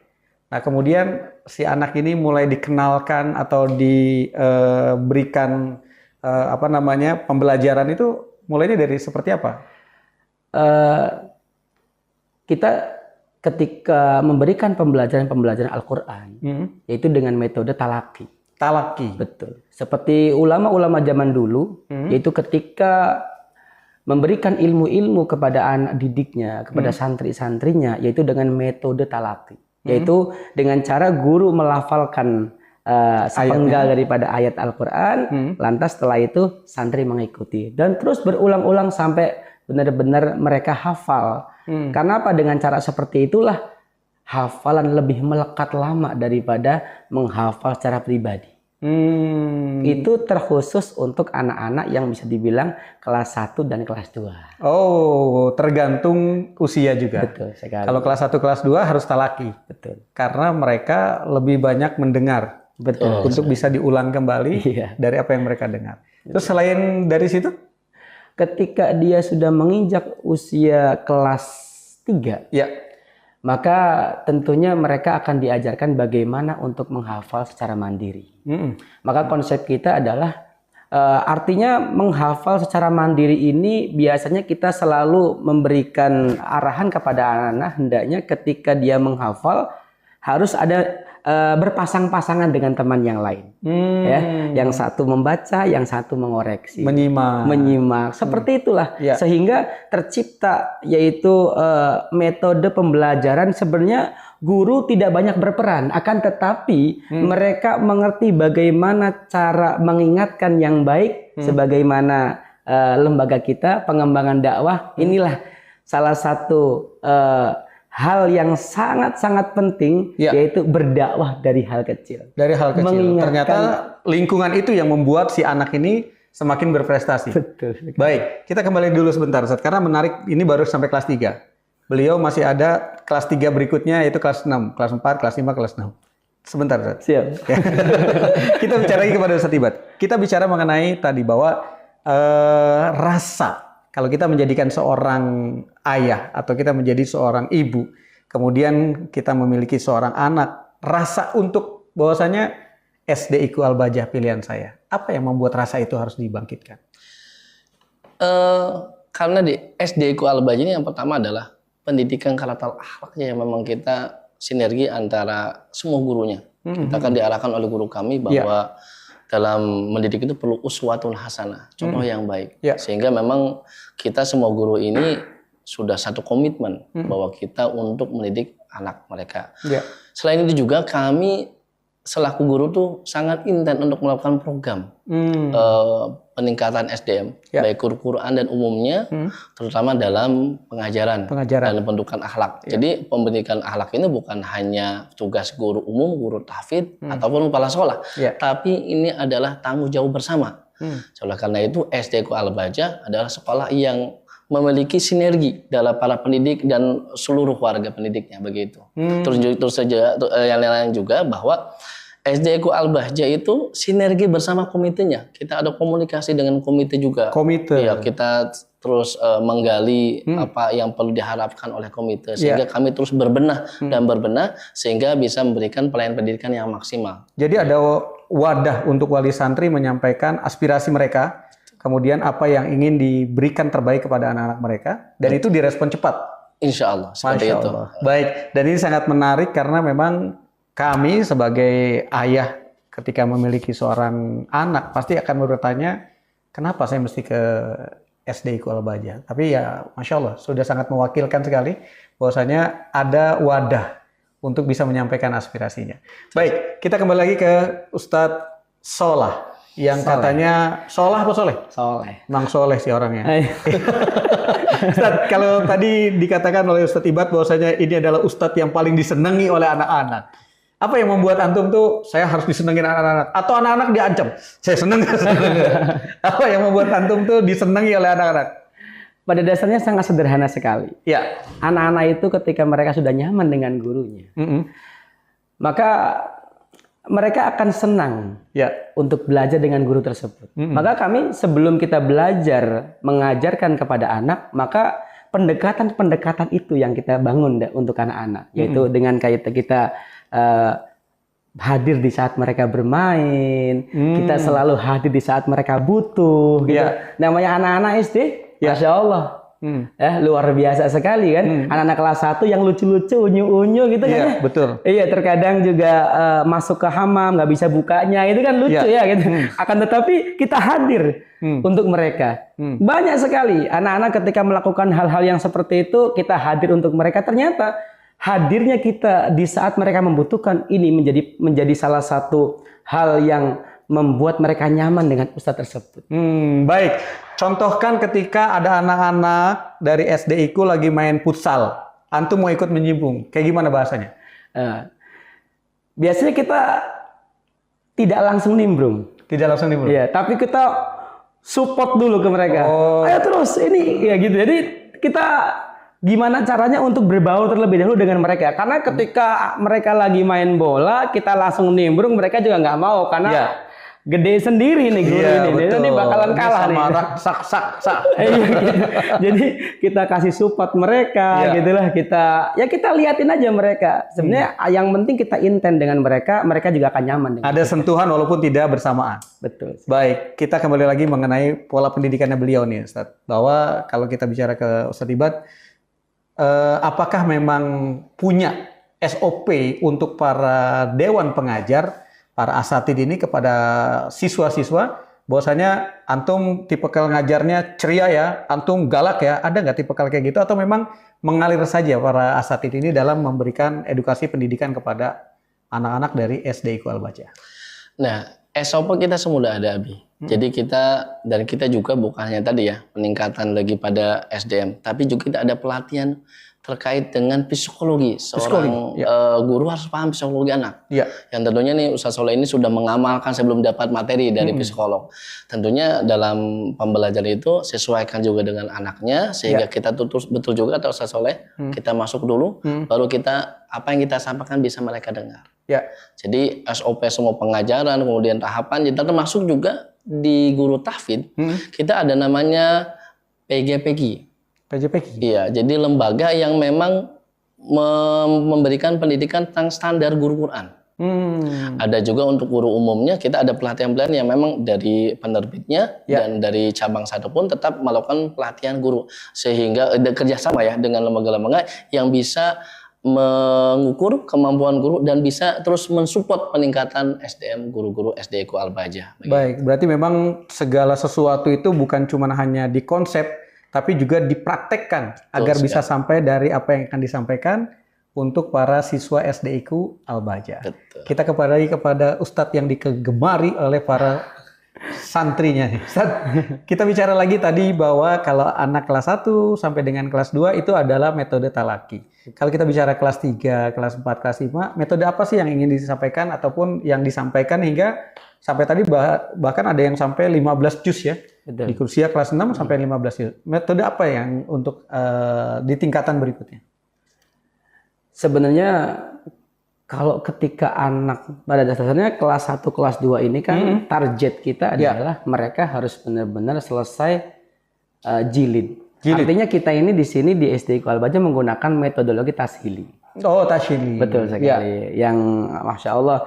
Nah, kemudian si anak ini mulai dikenalkan atau diberikan pembelajaran itu mulainya dari seperti apa? Kita ketika memberikan pembelajaran Al-Quran, yaitu dengan metode talaki. Talaki. Betul. Seperti ulama-ulama zaman dulu, yaitu ketika memberikan ilmu-ilmu kepada anak didiknya, kepada santri-santrinya, yaitu dengan metode talaki. Yaitu dengan cara guru melafalkan sepenggal daripada ayat Al-Quran, lantas setelah itu santri mengikuti. Dan terus berulang-ulang sampai benar-benar mereka hafal. Karena apa? Dengan cara seperti itulah hafalan lebih melekat lama daripada menghafal secara pribadi. Itu terkhusus untuk anak-anak yang bisa dibilang kelas 1 dan kelas 2. Oh, tergantung usia juga. Betul sekali. Kalau kelas 1, kelas 2 harus talaki. Betul. Karena mereka lebih banyak mendengar. Betul. Untuk bisa diulang kembali dari apa yang mereka dengar. Terus selain dari situ? Ketika dia sudah menginjak usia kelas 3, maka tentunya mereka akan diajarkan bagaimana untuk menghafal secara mandiri. Maka konsep kita adalah, artinya menghafal secara mandiri ini biasanya kita selalu memberikan arahan kepada anak-anak, hendaknya ketika dia menghafal harus ada berpasang-pasangan dengan teman yang lain. Yang satu membaca, yang satu mengoreksi. Menyimak. Seperti itulah. Sehingga tercipta yaitu metode pembelajaran sebenarnya guru tidak banyak berperan. Akan tetapi mereka mengerti bagaimana cara mengingatkan yang baik. Sebagaimana lembaga kita, pengembangan dakwah. Inilah salah satu hal yang sangat-sangat penting, yaitu berdakwah dari hal kecil. Dari hal kecil. Mengingatkan, ternyata lingkungan itu yang membuat si anak ini semakin berprestasi. Betul. Baik, kita kembali dulu sebentar Ustaz, karena menarik, ini baru sampai kelas 3. Beliau masih ada kelas 3 berikutnya, yaitu kelas 6, kelas 4, kelas 5, kelas 6. Sebentar Ustaz. Siap. Kita bicara lagi kepada Ustaz Ibad. Kita bicara mengenai tadi bahwa rasa. Kalau kita menjadikan seorang ayah atau kita menjadi seorang ibu, kemudian kita memiliki seorang anak, rasa untuk bahwasanya SDIQ Al-Bajah pilihan saya. Apa yang membuat rasa itu harus dibangkitkan? Karena di SDIQ Al-Bajah ini yang pertama adalah pendidikan karakter akhlaknya yang memang kita sinergi antara semua gurunya. Kita akan diarahkan oleh guru kami bahwa dalam mendidik itu perlu uswatun hasanah, contoh yang baik. Sehingga memang kita semua guru ini sudah satu komitmen bahwa kita untuk mendidik anak mereka. Selain itu juga kami selaku guru tuh sangat intens untuk melakukan program peningkatan SDM, baik Quran dan umumnya, terutama dalam pengajaran dan pembentukan akhlak. Jadi pendidikan akhlak ini bukan hanya tugas guru umum, guru tahfidz ataupun kepala sekolah, tapi ini adalah tanggung jawab bersama. Oleh karena itu SDIQ Al-Bajah adalah sekolah yang memiliki sinergi dalam para pendidik dan seluruh warga pendidiknya begitu. Terus saja yang lain juga bahwa SDIQ Al-Bajah itu sinergi bersama komitenya. Kita ada komunikasi dengan komite juga. Ya, kita terus menggali apa yang perlu diharapkan oleh komite sehingga kami terus berbenah dan berbenah sehingga bisa memberikan pelayanan pendidikan yang maksimal. Jadi ada wadah untuk wali santri menyampaikan aspirasi mereka, kemudian apa yang ingin diberikan terbaik kepada anak-anak mereka, dan itu direspon cepat. Insya Allah, seperti itu. Baik, dan ini sangat menarik karena memang kami sebagai ayah ketika memiliki seorang anak pasti akan bertanya, kenapa saya mesti ke SDIQ Al-Bajah? Tapi ya Masya Allah, sudah sangat mewakilkan sekali bahwasanya ada wadah untuk bisa menyampaikan aspirasinya. Baik, kita kembali lagi ke Ustadz Solah. Yang katanya Solah apa Soleh? Soleh. Mang Soleh sih orangnya. Ustadz, kalau tadi dikatakan oleh Ustadz Ibad bahwasanya ini adalah Ustadz yang paling disenangi oleh anak-anak. Apa yang membuat antum tuh saya harus disenengin anak-anak? Atau anak-anak diancam? Saya seneng. Apa yang membuat antum tuh disenangi oleh anak-anak? Pada dasarnya sangat sederhana sekali. Ya. Anak-anak itu ketika mereka sudah nyaman dengan gurunya, maka mereka akan senang untuk belajar dengan guru tersebut. Maka kami sebelum kita belajar mengajarkan kepada anak, maka pendekatan-pendekatan itu yang kita bangun untuk anak-anak, yaitu dengan kita hadir di saat mereka bermain, kita selalu hadir di saat mereka butuh. Gitu. Namanya anak-anak SD, Masya Allah. Luar biasa sekali kan, anak-anak kelas 1 yang lucu-lucu, unyu-unyu gitu kan ya. Betul. Iya, terkadang juga masuk ke hamam nggak bisa bukanya, itu kan lucu ya gitu. Akan tetapi kita hadir untuk mereka. Banyak sekali anak-anak ketika melakukan hal-hal yang seperti itu, kita hadir untuk mereka. Ternyata hadirnya kita di saat mereka membutuhkan ini menjadi salah satu hal yang membuat mereka nyaman dengan ustadz tersebut. Baik. Contohkan ketika ada anak-anak dari SDIQ lagi main futsal, antum mau ikut menyimpung, kayak gimana bahasanya? Biasanya kita tidak langsung nimbrung. Tidak langsung nimbrung? Iya, tapi kita support dulu ke mereka. Ayo terus, ini ya gitu. Jadi kita gimana caranya untuk berbaur terlebih dahulu dengan mereka. Karena ketika mereka lagi main bola, kita langsung nimbrung, mereka juga nggak mau. Karena gede sendiri nih guru ini bakalan kalah nih. Sak. Gitu. Jadi kita kasih support mereka, gitulah kita liatin aja mereka. Sebenarnya yang penting kita intent dengan mereka, mereka juga akan nyaman. Ada sentuhan walaupun tidak bersamaan. Betul. Baik, kita kembali lagi mengenai pola pendidikannya beliau nih, Ustadz. Bahwa kalau kita bicara ke Ustadz Ibad, apakah memang punya SOP untuk para dewan pengajar, para asatid ini kepada siswa-siswa, bahwasanya antum tipikal ngajarnya ceria ya, antum galak ya, ada nggak tipikal kayak gitu, atau memang mengalir saja para asatid ini dalam memberikan edukasi pendidikan kepada anak-anak dari SDIQ Al-Bajah? Nah, SOP kita semua ada, Abi. Jadi kita juga bukan hanya tadi ya peningkatan lagi pada SDM, tapi juga kita ada pelatihan terkait dengan psikologi. Seorang guru harus paham psikologi anak. Ya. Yang tentunya nih Ustaz Soleh ini sudah mengamalkan sebelum dapat materi dari psikolog. Tentunya dalam pembelajaran itu sesuaikan juga dengan anaknya sehingga kita betul juga kata Ustaz Soleh, kita masuk dulu, baru kita apa yang kita sampaikan bisa mereka dengar. Ya. Jadi SOP semua pengajaran, kemudian tahapan, kita termasuk juga di guru tahfidz, kita ada namanya PGPG. PJPG. Iya, jadi lembaga yang memang memberikan pendidikan tentang standar guru Quran. Ada juga untuk guru umumnya, kita ada pelatihan-pelatihan yang memang dari penerbitnya dan dari cabang satu pun tetap melakukan pelatihan guru. Sehingga kerjasama ya dengan lembaga-lembaga yang bisa mengukur kemampuan guru dan bisa terus mensupport peningkatan SDM guru-guru SDIQ Al-Bajah. Baik, berarti memang segala sesuatu itu bukan cuma hanya di konsep, tapi juga dipraktekkan agar bisa sampai dari apa yang akan disampaikan untuk para siswa SDIQ Al-Bajah. Kita kembali kepada Ustadz yang digemari oleh para santrinya. Ustadz, kita bicara lagi tadi bahwa kalau anak kelas 1 sampai dengan kelas 2 itu adalah metode talaki. Kalau kita bicara kelas 3, kelas 4, kelas 5, metode apa sih yang ingin disampaikan ataupun yang disampaikan hingga sampai tadi bahkan ada yang sampai 15 juz ya. Betul. Di usia kelas 6 sampai 15 juz. Metode apa yang untuk di tingkatan berikutnya? Sebenarnya kalau ketika anak pada dasarnya kelas 1, kelas 2 ini kan target kita adalah mereka harus benar-benar selesai jilid. Artinya kita ini di sini di SDIQ Al-Bajah menggunakan metodologi tashili. Oh, tashili. Betul sekali. Yang Masya Allah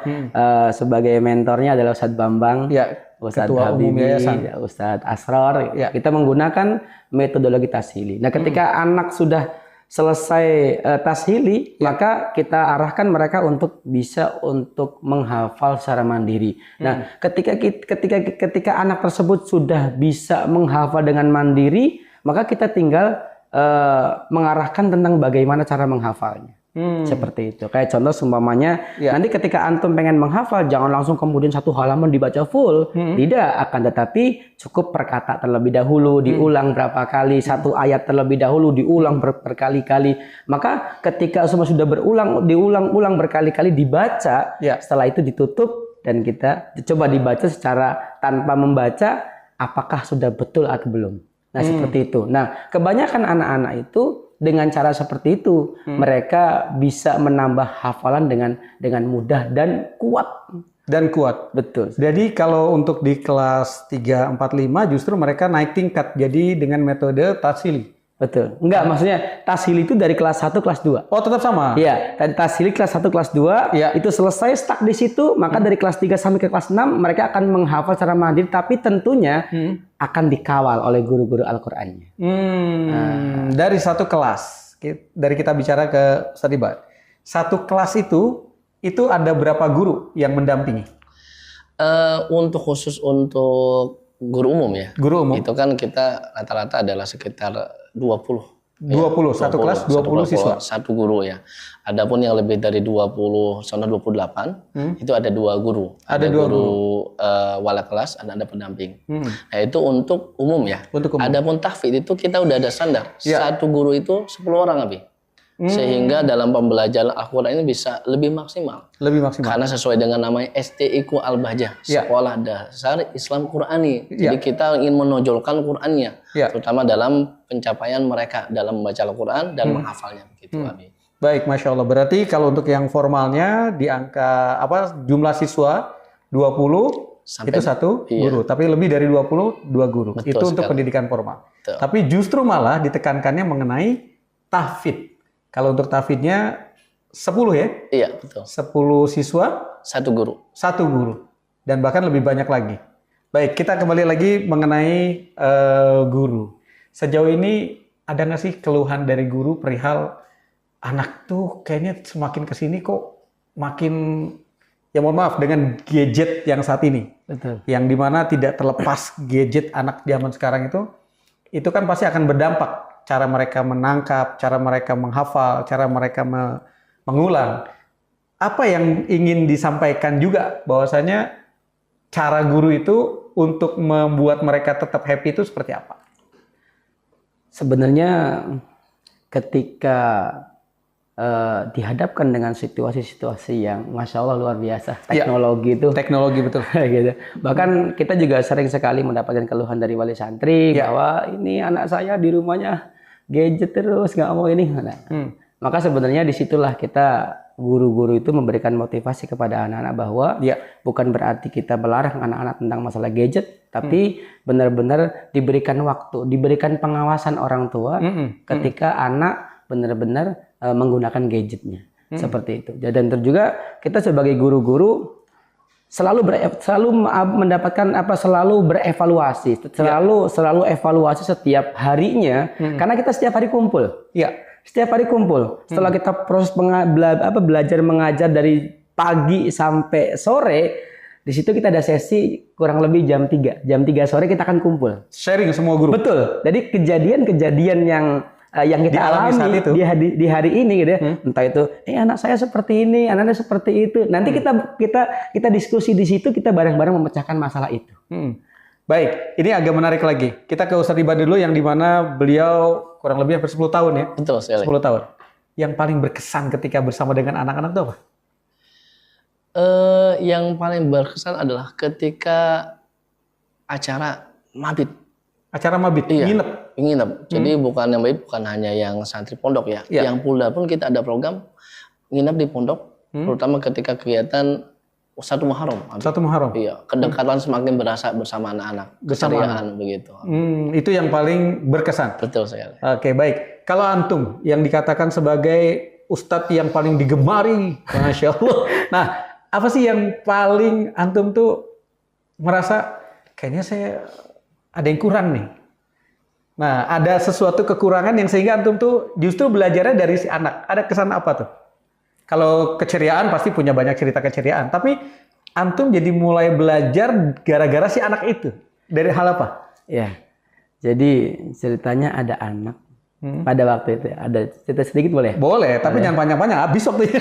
sebagai mentornya adalah Ustadz Bambang, Ustadz Habibi, Ustadz Asror. Kita menggunakan metodologi tashili. Nah, ketika anak sudah selesai tashili, maka kita arahkan mereka untuk bisa untuk menghafal secara mandiri. Nah, ketika anak tersebut sudah bisa menghafal dengan mandiri, maka kita tinggal mengarahkan tentang bagaimana cara menghafalnya. Seperti itu. Kayak contoh seumpamanya, nanti ketika antum pengen menghafal, jangan langsung kemudian satu halaman dibaca full. Tidak, akan tetapi cukup perkata terlebih dahulu, diulang berapa kali, satu ayat terlebih dahulu, diulang berkali-kali. Maka ketika semua sudah diulang-ulang berkali-kali dibaca, setelah itu ditutup dan kita coba dibaca secara tanpa membaca, apakah sudah betul atau belum. Nah, seperti itu. Nah, kebanyakan anak-anak itu dengan cara seperti itu mereka bisa menambah hafalan dengan mudah dan kuat. Betul. Jadi kalau untuk di kelas 3, 4, 5 justru mereka naik tingkat. Jadi dengan metode tashili. Betul. Enggak, maksudnya tashili itu dari kelas 1, kelas 2. Oh, tetap sama? Iya, dan tashili kelas 1, kelas 2 itu selesai stuck di situ, maka dari kelas 3 sampai ke kelas 6 mereka akan menghafal secara mandiri, tapi tentunya akan dikawal oleh guru-guru Al-Qur'annya. Dari satu kelas, dari kita bicara ke Ustadz Iba, satu kelas itu ada berapa guru yang mendampingi? Untuk khusus untuk guru umum ya. Guru umum. Itu kan kita rata-rata adalah sekitar 20. 20, satu kelas 20 siswa. Satu guru ya. Adapun yang lebih dari 20, sampai 28, itu ada 2 guru. Ada guru wala kelas, ada pendamping. Nah, itu untuk umum ya. Untuk umum. Adapun tahfidz itu kita udah ada standar. Satu guru itu 10 orang, Abi. Sehingga dalam pembelajaran Al-Quran ini bisa lebih maksimal. Karena sesuai dengan namanya SDIQ Al-Bajah, Sekolah Dasar Islam Qur'ani. Jadi kita ingin menonjolkan Qur'annya, terutama dalam pencapaian mereka dalam membaca Al-Quran dan menghafalnya. Begitu, Abi. Baik, Masya Allah. Berarti kalau untuk yang formalnya di angka jumlah siswa 20 itu satu guru, tapi lebih dari 20 2 guru. Betul itu untuk sekali. pendidikan formal. Betul. Tapi justru malah ditekankannya mengenai tahfidz. Kalau untuk tahfidznya 10 ya? Iya, betul. 10 siswa, 1 guru. 1 guru. Dan bahkan lebih banyak lagi. Baik, kita kembali lagi mengenai guru. Sejauh ini ada nggak sih keluhan dari guru perihal anak tuh kayaknya semakin kesini kok makin, ya mohon maaf, dengan gadget yang saat ini. Betul. Yang dimana tidak terlepas gadget anak zaman sekarang itu kan pasti akan berdampak. Cara mereka menangkap, cara mereka menghafal, cara mereka mengulang. Apa yang ingin disampaikan juga bahwasanya cara guru itu untuk membuat mereka tetap happy itu seperti apa? Sebenarnya ketika dihadapkan dengan situasi-situasi yang Masya Allah luar biasa, teknologi itu. Teknologi betul. Gitu. Bahkan kita juga sering sekali mendapatkan keluhan dari wali santri bahwa ini anak saya di rumahnya gadget terus, nggak mau ini. Maka sebenarnya disitulah kita guru-guru itu memberikan motivasi kepada anak-anak bahwa bukan berarti kita melarang anak-anak tentang masalah gadget, tapi benar-benar diberikan waktu, diberikan pengawasan orang tua ketika anak benar-benar menggunakan gadgetnya. Seperti itu. Dan juga kita sebagai guru-guru selalu mendapatkan selalu berevaluasi, selalu evaluasi setiap harinya, karena kita setiap hari kumpul. Setiap hari kumpul. Setelah kita proses belajar mengajar dari pagi sampai sore, di situ kita ada sesi kurang lebih jam 3. Jam 3 sore kita akan kumpul. Sharing semua guru. Betul. Jadi kejadian-kejadian yang kita alami di hari ini gitu ya. Entah itu anak saya seperti ini, anaknya seperti itu. Nanti kita diskusi di situ, kita bareng-bareng memecahkan masalah itu. Baik, ini agak menarik lagi. Kita ke Ustadz Iba dulu yang dimana beliau kurang lebih hampir 10 tahun ya. Betul sekali. 10 tahun. Yang paling berkesan ketika bersama dengan anak-anak itu apa? Yang paling berkesan adalah ketika acara mabit. Acara mabit, nginep. Jadi bukan yang mabit, bukan hanya yang santri pondok ya. Yang pula pun kita ada program nginep di pondok, terutama ketika kegiatan 1 Muharram. 1 Muharram. Iya, kedekatan semakin berasa bersama anak-anak. Keceriaan begitu. Itu yang paling berkesan. Betul sekali. Oke, baik. Kalau antum yang dikatakan sebagai ustadz yang paling digemari, Masya Allah. Nah, apa sih yang paling antum tuh merasa kayaknya saya ada yang kurang nih? Nah, ada sesuatu kekurangan yang sehingga antum tuh justru belajarnya dari si anak. Ada kesan apa tuh? Kalau keceriaan pasti punya banyak cerita keceriaan, tapi antum jadi mulai belajar gara-gara si anak itu. Dari hal apa? Ya, jadi ceritanya ada anak pada waktu itu. Ada cerita sedikit boleh? Boleh, tapi jangan panjang-panjang, habis waktunya.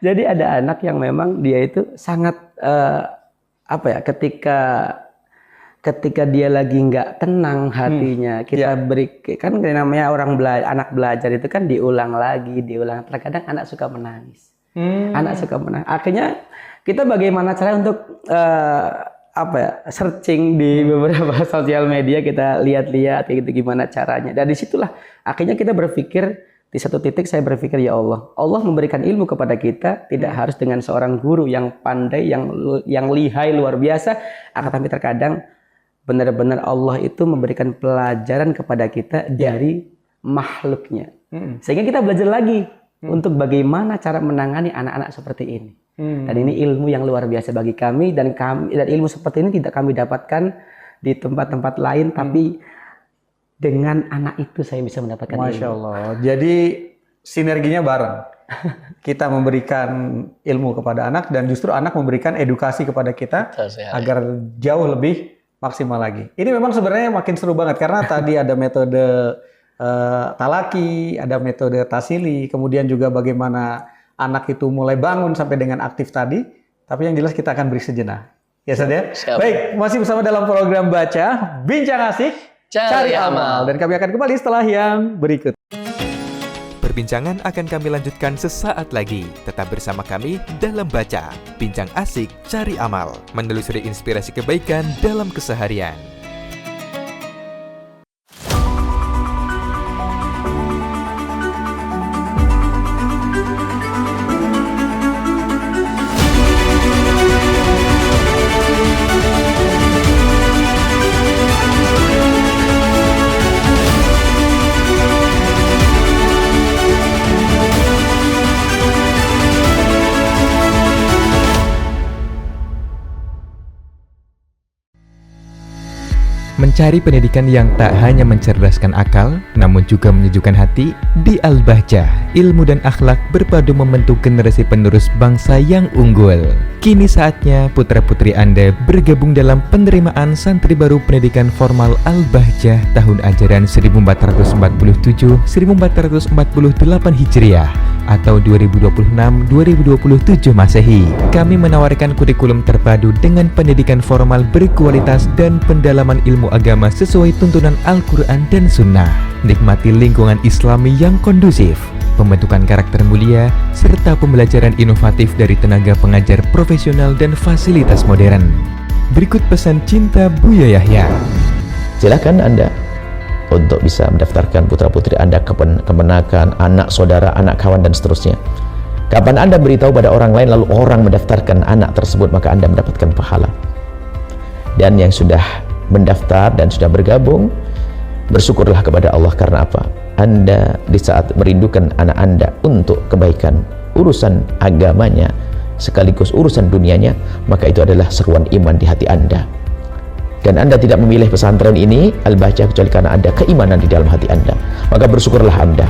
Jadi ada anak yang memang dia itu sangat ketika dia lagi nggak tenang hatinya, kita beri, kan namanya anak belajar itu kan diulang lagi, terkadang anak suka menangis. Anak suka menangis. Akhirnya kita bagaimana cara untuk searching di beberapa sosial media, kita lihat-lihat gitu gimana caranya. Dan disitulah akhirnya kita berpikir, di satu titik saya berpikir, ya Allah memberikan ilmu kepada kita tidak harus dengan seorang guru yang pandai, yang lihai luar biasa, akan tapi terkadang benar-benar Allah itu memberikan pelajaran kepada kita dari makhluknya. Sehingga kita belajar lagi untuk bagaimana cara menangani anak-anak seperti ini. Dan ini ilmu yang luar biasa bagi kami, dan ilmu seperti ini tidak kami dapatkan di tempat-tempat lain, tapi dengan anak itu saya bisa mendapatkan Masya Allah. Jadi sinerginya bareng. Kita memberikan ilmu kepada anak, dan justru anak memberikan edukasi kepada kita agar jauh lebih maksimal lagi. Ini memang sebenarnya makin seru banget karena tadi ada metode talaki, ada metode tasili, kemudian juga bagaimana anak itu mulai bangun sampai dengan aktif tadi. Tapi yang jelas kita akan beri sejenak. Ya, Ustaz ya? Baik, masih bersama dalam program Baca, Bincang Asik, Cari Amal. Dan kami akan kembali setelah yang berikut. Perbincangan akan kami lanjutkan sesaat lagi. Tetap bersama kami dalam Baca, Bincang Asik, Cari Amal, menelusuri inspirasi kebaikan dalam keseharian. Mencari pendidikan yang tak hanya mencerdaskan akal, namun juga menyejukkan hati, di Al-Bahjah, ilmu dan akhlak berpadu membentuk generasi penerus bangsa yang unggul. Kini saatnya putra-putri Anda bergabung dalam penerimaan santri baru pendidikan formal Al-Bahjah tahun ajaran 1447-1448 Hijriah. atau 2026-2027 Masehi. Kami menawarkan kurikulum terpadu dengan pendidikan formal berkualitas dan pendalaman ilmu agama sesuai tuntunan Al-Quran dan Sunnah. Nikmati lingkungan Islami yang kondusif, pembentukan karakter mulia, serta pembelajaran inovatif dari tenaga pengajar profesional dan fasilitas modern. Berikut pesan cinta Buya Yahya. Silakan Anda untuk bisa mendaftarkan putra-putri Anda ke kemenakan, anak saudara, anak kawan, dan seterusnya. Kapan Anda beritahu pada orang lain lalu orang mendaftarkan anak tersebut, maka Anda mendapatkan pahala. Dan yang sudah mendaftar dan sudah bergabung, bersyukurlah kepada Allah. Karena apa? Anda di saat merindukan anak Anda untuk kebaikan urusan agamanya sekaligus urusan dunianya, maka itu adalah seruan iman di hati Anda. Dan Anda tidak memilih pesantren ini Al-Bahjah kecuali karena ada keimanan di dalam hati Anda. Maka bersyukurlah Anda.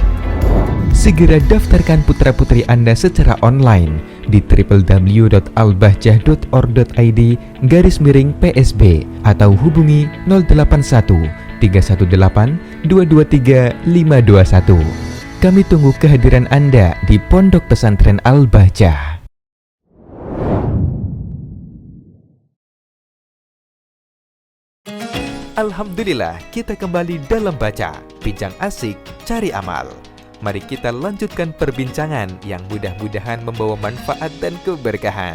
Segera daftarkan putra-putri Anda secara online di www.albahjah.org.id/PSB atau hubungi 081 318 223 521. Kami tunggu kehadiran Anda di Pondok Pesantren Al-Bahjah. Alhamdulillah, kita kembali dalam baca, bincang asik, cari amal. Mari kita lanjutkan perbincangan yang mudah-mudahan membawa manfaat dan keberkahan.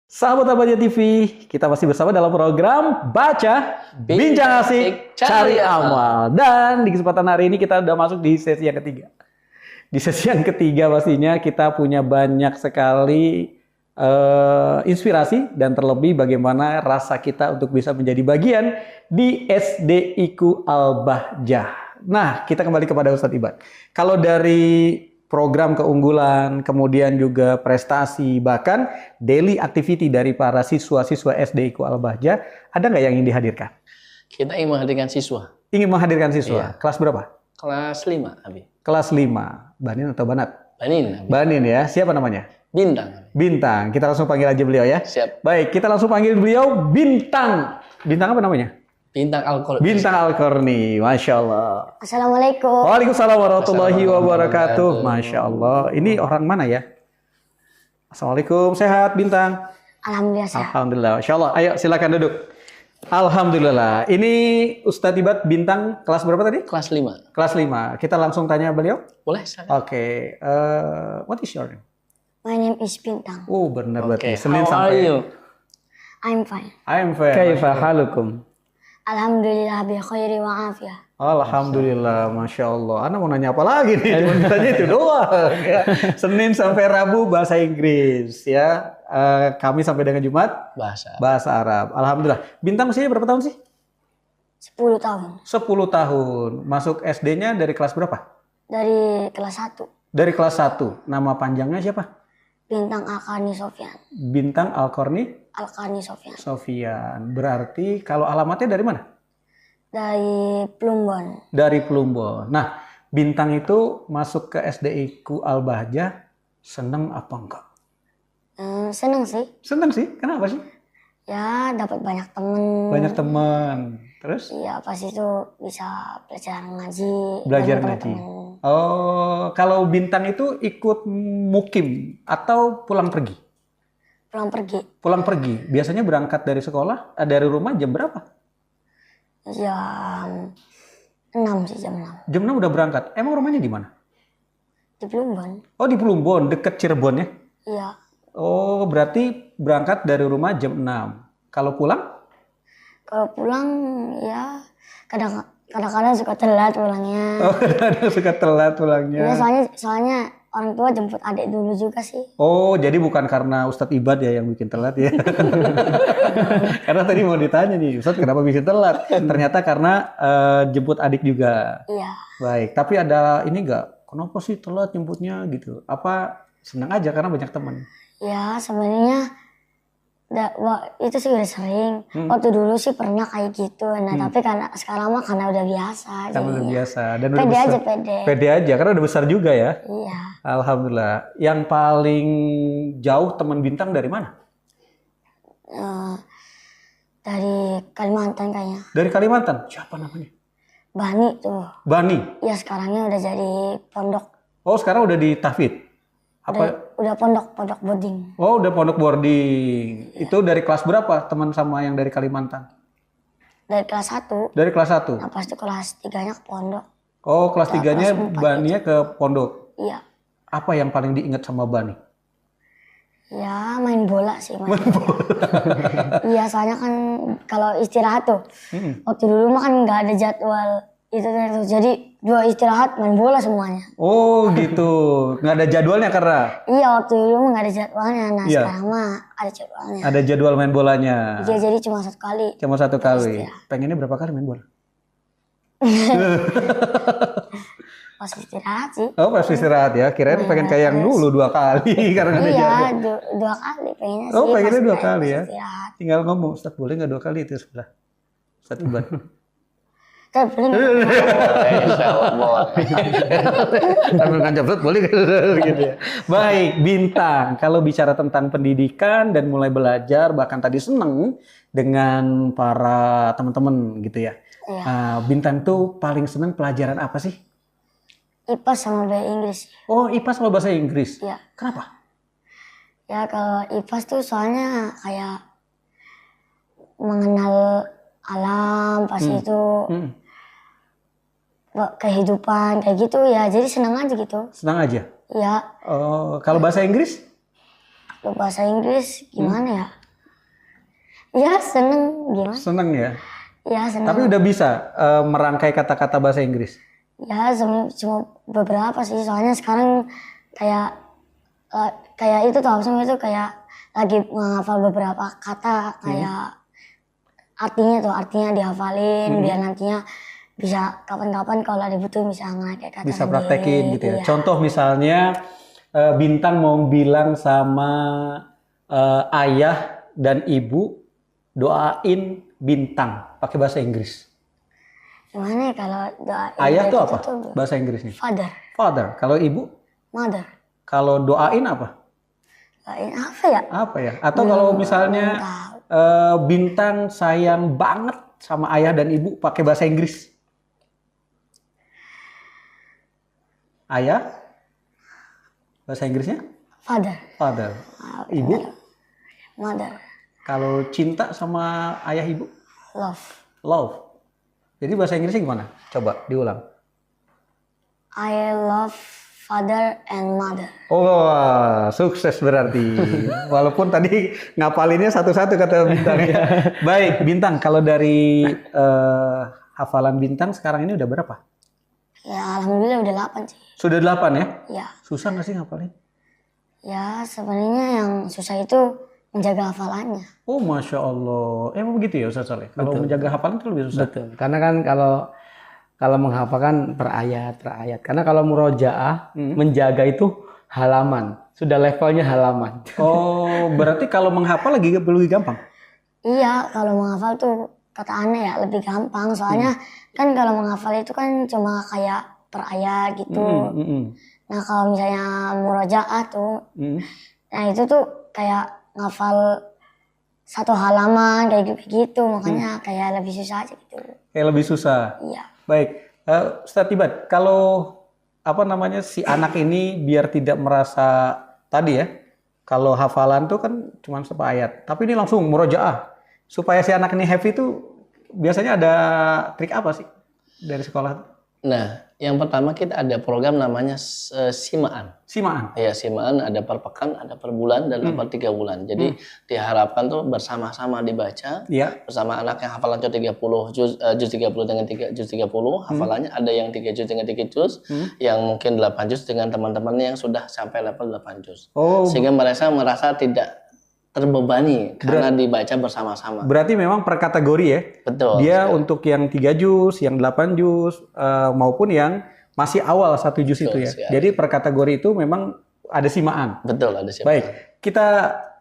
Sahabat Al-Bahjah TV, kita masih bersama dalam program Baca, Bincang Asik, Cari Amal. Dan di kesempatan hari ini kita sudah masuk di sesi yang ketiga. Di sesi yang ketiga pastinya kita punya banyak sekali inspirasi dan terlebih bagaimana rasa kita untuk bisa menjadi bagian di SDIQ Al-Bahjah. Nah, kita kembali kepada Ustadz Ibad. Kalau dari program keunggulan, kemudian juga prestasi, bahkan daily activity dari para siswa-siswa SDIQ Al-Bahjah, ada nggak yang ingin dihadirkan? Kita ingin menghadirkan siswa. Ingin menghadirkan siswa. Iya. Kelas berapa? Kelas 5, Abi. Kelas 5. Banin atau Banat? Banin, Abi. Banin ya. Siapa namanya? Bintang. Bintang. Kita langsung panggil aja beliau ya. Siap. Baik, kita langsung panggil beliau Bintang. Bintang apa namanya? Bintang Al-Qur'an. Bintang Al-Qarni. Masya Allah. Assalamualaikum. Waalaikumsalam warahmatullahi wabarakatuh. Masya Allah. Ini orang mana ya? Assalamualaikum. Sehat Bintang? Alhamdulillah sehat. Alhamdulillah. Masya Allah. Ayo silakan duduk. Alhamdulillah. Ini Ustadz Ibad Bintang kelas berapa tadi? Kelas 5. Kelas 5. Kita langsung tanya beliau. Boleh, silakan. Oke. What is your name? My name is Bintang. Oh benar berarti. Okay. Senin How are sampai. you? I'm fine. I'm fine. Kaifa halukum? Alhamdulillah bi khairi wa afiyah. Alhamdulillah, Masya Allah. Anda mau nanya apa lagi nih? Cuma ditanya itu doang. Ya. Senin sampai Rabu bahasa Inggris ya. Kami sampai dengan Jumat bahasa Arab. Alhamdulillah. Bintang usianya berapa tahun sih? 10 tahun. 10 tahun. Masuk SD-nya dari kelas berapa? Dari kelas 1. Dari kelas 1. Nama panjangnya siapa? Bintang Al-Qarni Sofyan. Bintang Al-Qarni Al-Qarni Sofyan. Sofian. Berarti kalau alamatnya dari mana? Dari Plumbon. Dari Plumbon. Nah, Bintang itu masuk ke SDIQ Al-Bahjah seneng apa enggak? Seneng sih. Seneng sih. Kenapa sih? Ya dapat banyak temen. Banyak teman. Terus? Iya pas itu bisa belajar ngaji. Belajar dan ngaji. berteman. Oh, kalau Bintang itu ikut mukim atau pulang pergi? Pulang pergi. Pulang pergi. Biasanya berangkat dari sekolah, dari rumah jam berapa? Jam 6 sih, jam 6. Jam 6 udah berangkat. Emang rumahnya di mana? Di Plumbon. Oh, di Plumbon, deket Cirebon ya? Iya. Oh, berarti berangkat dari rumah jam 6. Kalau pulang? Kalau pulang ya kadang-kadang suka telat pulangnya. Oh, kadang-kadang suka telat pulangnya. Ya, soalnya orang tua jemput adik dulu juga sih. Oh, jadi bukan karena Ustadz Ibad ya yang bikin telat ya? Karena tadi mau ditanya nih, Ustadz kenapa bikin telat? Ternyata karena jemput adik juga. Iya. Baik, tapi ada ini enggak? Kenapa sih telat jemputnya gitu? Apa senang aja karena banyak teman? Ya sebenarnya itu sih udah sering. Waktu dulu sih pernah kayak gitu. Nah tapi karena sekarang mah karena udah biasa. Karena udah biasa dan udah pede besar. aja pede. Pede aja karena udah besar juga ya. Iya. Alhamdulillah. Yang paling jauh teman Bintang dari mana? Dari Kalimantan kayaknya. Dari Kalimantan. Siapa namanya? Bani tuh. Bani. Ya sekarangnya udah jadi pondok. Oh, sekarang udah di tahfidz. Apa? Udah pondok boarding. Oh, udah pondok boarding. Itu dari kelas berapa teman sama yang dari Kalimantan? Dari kelas 1. Dari kelas 1. Nah pas itu kelas 3-nya ke pondok. Oh, kelas 3-nya kelas 4 Bani ke pondok. Iya. Apa yang paling diingat sama Bani? Ya main bola sih. Main bola. Iya soalnya kan kalau istirahat tuh. Waktu dulu mah kan nggak ada jadwal itu. Jadi 2 istirahat main bola semuanya. Oh gitu. Nggak ada jadwalnya karena? Iya waktu dulu mah nggak ada jadwalnya. Nah Iya. sekarang mah ada jadwalnya. Ada jadwal main bolanya. Iya jadi cuma 1 kali. Cuma 1 kali. Istirahat. Pengennya berapa kali main bola? Pas istirahat sih. Oh, pas istirahat ya. Kirain pengen kayak yang dulu 2 kali karena nggak ada Iya jadwal. 2 kali pengennya sih. Oh, pengennya 2 pas kali ya. istirahat. Tinggal ngomong, Ustaz boleh nggak 2 kali itu sebelah? Ustaz Iban. Tapi boleh nggak? Sambil ngancam Ustaz boleh nggak? Gitu ya. Baik, Bintang. Kalau bicara tentang pendidikan dan mulai belajar, bahkan tadi seneng dengan para teman-teman gitu ya. Iya. Bintang tuh paling seneng pelajaran apa sih? IPA sama bahasa Inggris. Oh, IPA sama bahasa Inggris. Iya. Kenapa? Ya kalau IPAS tuh soalnya kayak mengenal alam pas itu kehidupan kayak gitu ya jadi senang aja gitu. Senang aja. Ya Oh, kalau bahasa Inggris? kalau bahasa Inggris gimana ya? Ya seneng gimana? Seneng ya. Ya seneng. Tapi udah bisa merangkai kata-kata bahasa Inggris. Ya cuma beberapa sih soalnya sekarang kayak itu tuh langsung itu kayak lagi menghafal beberapa kata kayak artinya dihafalin biar nantinya bisa kapan-kapan kalau ada butuh bisa ngepakai kata Bisa sendiri. praktekin gitu ya. Iya. Contoh misalnya Bintang mau bilang sama ayah dan ibu doain Bintang pakai bahasa Inggris. Gimana ya kalau doain Ayah kayak tuh gitu apa? tuh, Bahasa Inggrisnya. Father, Father. Kalau ibu? mother. Kalau doain apa? Doain apa ya? Apa ya? Atau kalau misalnya Bintang sayang banget sama ayah dan ibu pakai bahasa Inggris. Ayah? Bahasa Inggrisnya? Father, Father. Ibu? mother, Kalau cinta sama ayah ibu? love. Love. Jadi bahasa Inggrisnya gimana? Coba diulang. I love father and mother. Oh, sukses berarti. Walaupun tadi ngapalinnya satu-satu kata Bintang ya. Baik, Bintang. Kalau dari hafalan Bintang sekarang ini udah berapa? Ya alhamdulillah udah 8 sih. Sudah 8 ya? Ya, Susah nggak sih ngapalin? ya sebenarnya yang susah itu menjaga hafalannya. Oh, Masya Allah. Emang begitu ya Ustaz Saleh? Kalau menjaga hafalan itu lebih susah? Betul. Karena kan kalau menghafalkan per ayat. Karena kalau murojaah menjaga itu halaman. Sudah levelnya halaman. Oh, berarti kalau menghafal lebih gampang? Iya, kalau menghafal tuh kata aneh ya lebih gampang. Soalnya kan kalau menghafal itu kan cuma kayak per ayat gitu. Nah kalau misalnya murojaah tuh, nah itu tuh kayak ngafal 1 halaman kayak gitu. Makanya kayak lebih susah aja gitu. Kayak lebih susah? Iya. Baik, Ustaz Tibat, kalau si anak ini biar tidak merasa tadi ya, kalau hafalan tuh kan cuma 1 ayat, tapi ini langsung murojaah. Supaya si anak ini happy tuh biasanya ada trik apa sih dari sekolah? Nah, yang pertama kita ada program namanya simaan. Simaan? Ya, simaan ada per pekan, ada per bulan, dan per 3 bulan. Jadi diharapkan tuh bersama-sama dibaca. Iya. Bersama anak yang hafalan juz 30, juz 30 dengan 3 juz 30, hafalannya ada yang 3 juz dengan 3 juz, yang mungkin 8 juz dengan teman-temannya yang sudah sampai level 8 juz. Oh, Sehingga mereka merasa tidak terbebani karena dibaca bersama-sama. berarti memang per kategori ya? Betul. Dia untuk yang 3 juz, yang 8 juz, maupun yang masih awal 1 juz itu ya. sekali. Jadi per kategori itu memang ada simaan. Betul, ada siapa. Baik, kita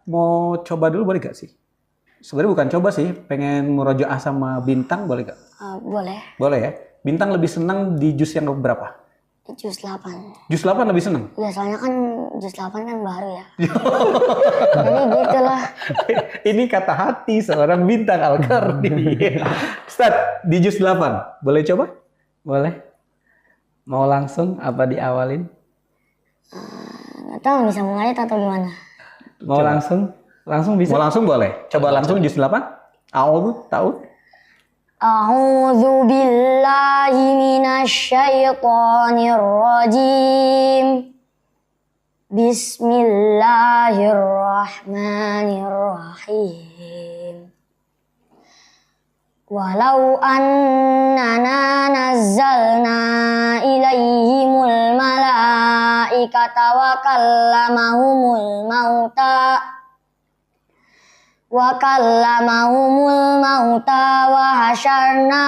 mau coba dulu boleh gak sih? Sebenarnya bukan coba sih, pengen murojaah sama Bintang boleh gak? Boleh. Boleh ya. Bintang lebih senang di juz yang berapa? Juz 8. Juz 8 lebih senang? Ya soalnya kan juz 8 kan baru ya. Jadi gitulah. Ini kata hati seorang Bintang Al-Karni. Ustaz, di juz 8, boleh coba? Boleh? Mau langsung apa diawalin? Nggak tahu bisa mulai atau gimana. Mau langsung? Langsung bisa? Mau langsung boleh. Coba langsung juz 8. Tahu? A'udzu billahi minasyaitonir rajim. Bismillahirrahmanirrahim. Walau annana nazzalna ilaihimul malaikata wa kallamahumul mauta wa hasyarna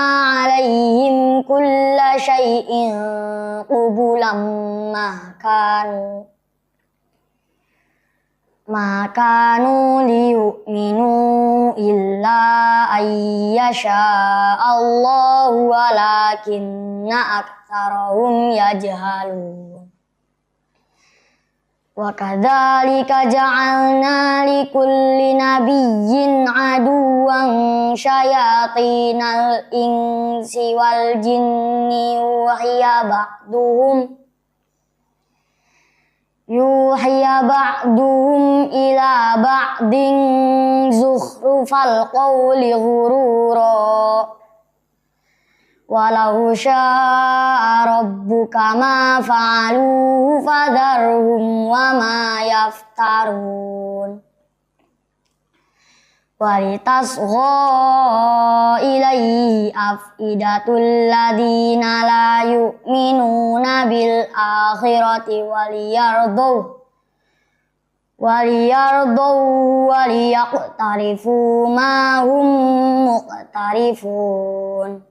alaihim kulla syai'in qubulan ma kanu liyu'minu illa ayyasha Allahu walakinna aktsarahum yajhalun. Wa kadzalika ja'alna likulli nabiyyin aduwwan syayatinal insi wal jinni yuhiya ba'duhum ila ba'din zukhrufal qawli ghurura walau syaa rabbuka ma fa'aluhu fadharhum wa ma yaftarun walitasgha ilaihi afidatul ladina la yu'minuna bil akhirati waliyardaw waliyaqtarifu ma hum muqtarifun.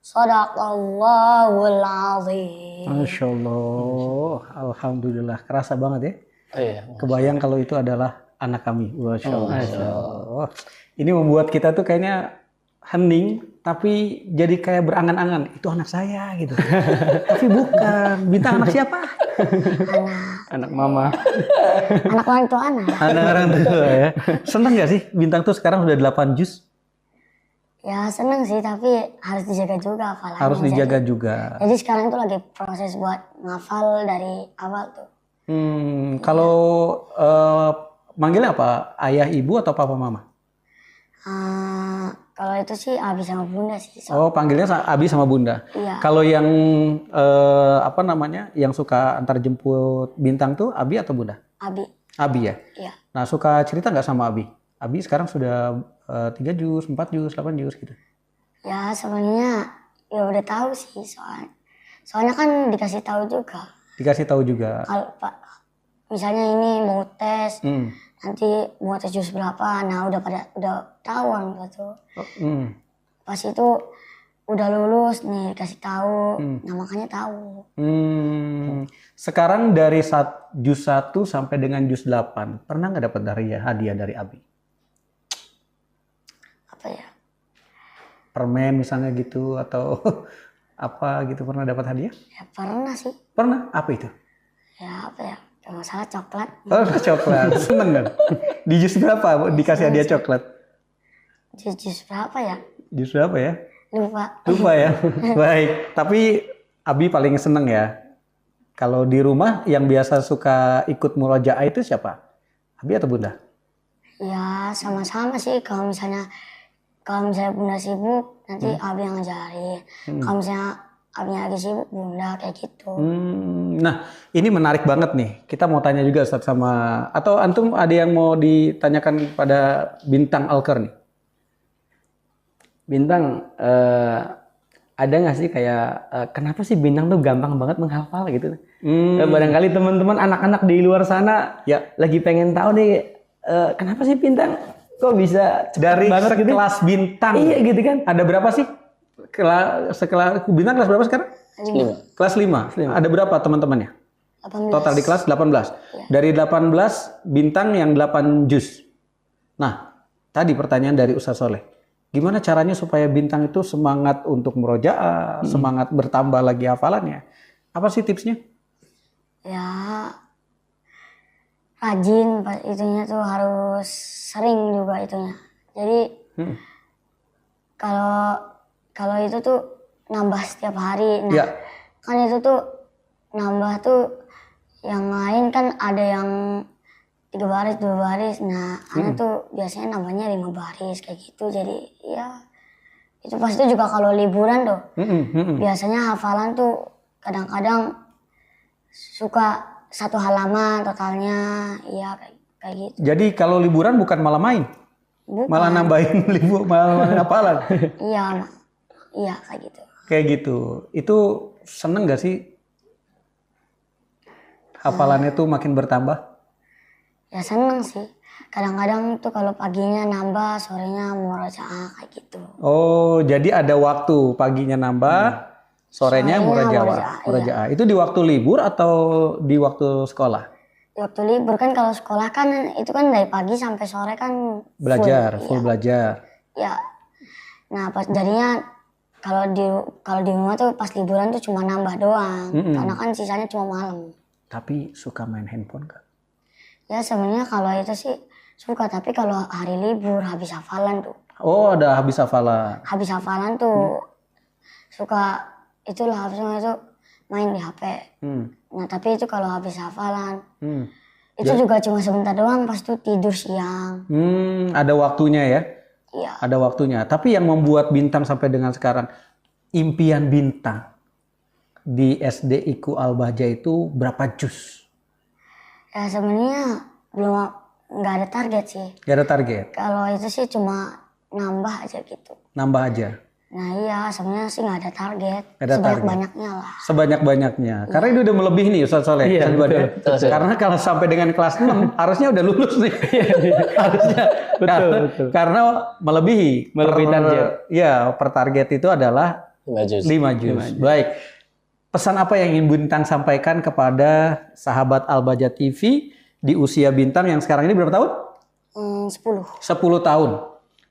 Shadaqallahul azim. Masya Allah, alhamdulillah, kerasa banget ya. Iya. Kebayang kalau itu adalah anak kami. Masya Allah. Ini membuat kita tuh kayaknya hening, tapi jadi kayak berangan-angan. Itu anak saya gitu. Tapi bukan. Bintang anak siapa? Anak mama. Anak orang tua anak. Anak orang tua ya. Seneng gak sih Bintang tuh sekarang udah 8 juz? Ya seneng sih, tapi harus dijaga juga hafalannya. Harus dijaga juga. Jadi sekarang tuh lagi proses buat ngafal dari awal tuh. Kalau manggilnya apa? Ayah, ibu, atau papa, mama? Kalau itu sih abi sama bunda sih. Oh, panggilnya abi sama bunda. Iya. Kalau yang yang suka antar jemput Bintang tuh abi atau bunda? Abi. Abi ya? Iya. Nah, suka cerita nggak sama abi? Abi sekarang sudah 3 juz, 4 juz, 8 juz gitu. Ya sebenarnya ya udah tahu sih soalnya kan dikasih tahu juga. Dikasih tahu juga. Kalau Pak misalnya ini mau tes, nanti mau tes juz berapa, nah udah tahu orang gitu. Pas itu udah lulus nih dikasih tahu, nah makanya tahu. Sekarang dari juz 1 sampai dengan juz 8, pernah nggak dapat hadiah dari abi? Apa ya? Permen misalnya gitu, atau apa gitu, pernah dapat hadiah? Ya pernah sih. Pernah? Apa itu? Ya apa ya? Kalau nggak salah coklat. Oh, coklat. Seneng kan? Di juz berapa dikasih hadiah coklat? Juz berapa ya? Juz berapa ya? Lupa ya? Baik. Tapi abi paling seneng ya. Kalau di rumah yang biasa suka ikut murojaah itu siapa? Abi atau bunda? Ya sama-sama sih. Kalau misalnya bunda sibuk, nanti abi yang ngajarin. Kalau misalnya abinya lagi sibuk, bunda kayak gitu. Nah, ini menarik banget nih. Kita mau tanya juga Ustaz sama, atau antum ada yang mau ditanyakan pada Bintang Alker nih? Bintang, ada nggak sih kayak kenapa sih Bintang tuh gampang banget menghafal gitu? Barangkali teman-teman anak-anak di luar sana lagi pengen tahu nih, kenapa sih Bintang kok bisa dari sekelas gitu? Bintang? Iya gitu kan? Ada berapa sih? Sekelas Bintang kelas berapa sekarang? 5. Kelas 5. Ada berapa teman-temannya? 18. Total di kelas 18. Ya. Dari 18 Bintang yang 8 juz. Nah, tadi pertanyaan dari Ustaz Soleh. Gimana caranya supaya Bintang itu semangat untuk murojaah, semangat bertambah lagi hafalannya? Apa sih tipsnya? Ya rajin, itunya tuh harus sering juga itunya. Jadi kalau itu tuh nambah setiap hari. Nah, Ya. kan itu tuh nambah tuh yang lain kan ada yang 3 baris, 2 baris. Nah, anak tuh biasanya nambahnya 5 baris kayak gitu. Jadi ya itu pasti juga kalau liburan tuh. Biasanya hafalan tuh kadang-kadang suka 1 halaman totalnya. Iya kayak gitu. Jadi kalau liburan bukan malah main, Bukan. malah nambahin malah hafalan. Iya kayak gitu. Kayak gitu. Itu seneng gak sih? Hafalannya tuh makin bertambah? Ya seneng sih. Kadang-kadang tuh kalau paginya nambah, sorenya murojaah kayak gitu. Oh, jadi ada waktu paginya nambah, sorenya Sorenya murojaah. Itu di waktu libur atau di waktu sekolah? Di waktu libur kan kalau sekolah kan itu kan dari pagi sampai sore kan Full belajar. Ya. Nah, pas jadinya kalau di rumah tuh pas liburan tuh cuma nambah doang. Karena kan sisanya cuma malam. Tapi suka main handphone gak? Ya sebenarnya kalau itu sih suka, tapi kalau hari libur habis hafalan tuh. Oh, ada habis hafalan. Habis hafalan tuh suka itulah habisnya itu main di HP. Nah, tapi itu kalau habis hafalan. Itu juga cuma sebentar doang, pas itu tidur siang. Ada waktunya ya? Iya. Ada waktunya. Tapi yang membuat Bintang sampai dengan sekarang, impian Bintang di SD IQ Al-Bahjah itu berapa juz? Ya sebenarnya nggak ada target sih. Gak ada target? Kalau itu sih cuma nambah aja gitu. Nambah aja? Nah iya, sebenarnya sih nggak ada target. Nggak ada target. Sebanyak-banyaknya lah. Sebanyak-banyaknya. Karena ini udah melebihi nih Ustaz Soleh. Iya, betul. Karena kalau sampai dengan kelas 6 harusnya udah lulus nih. Harusnya. Betul. Karena melebihi target. Ya, per target itu adalah 5 juz. Baik. Pesan apa yang ingin Bintang sampaikan kepada sahabat Al-Bahjah TV di usia Bintang yang sekarang ini berapa tahun? 10. 10 tahun.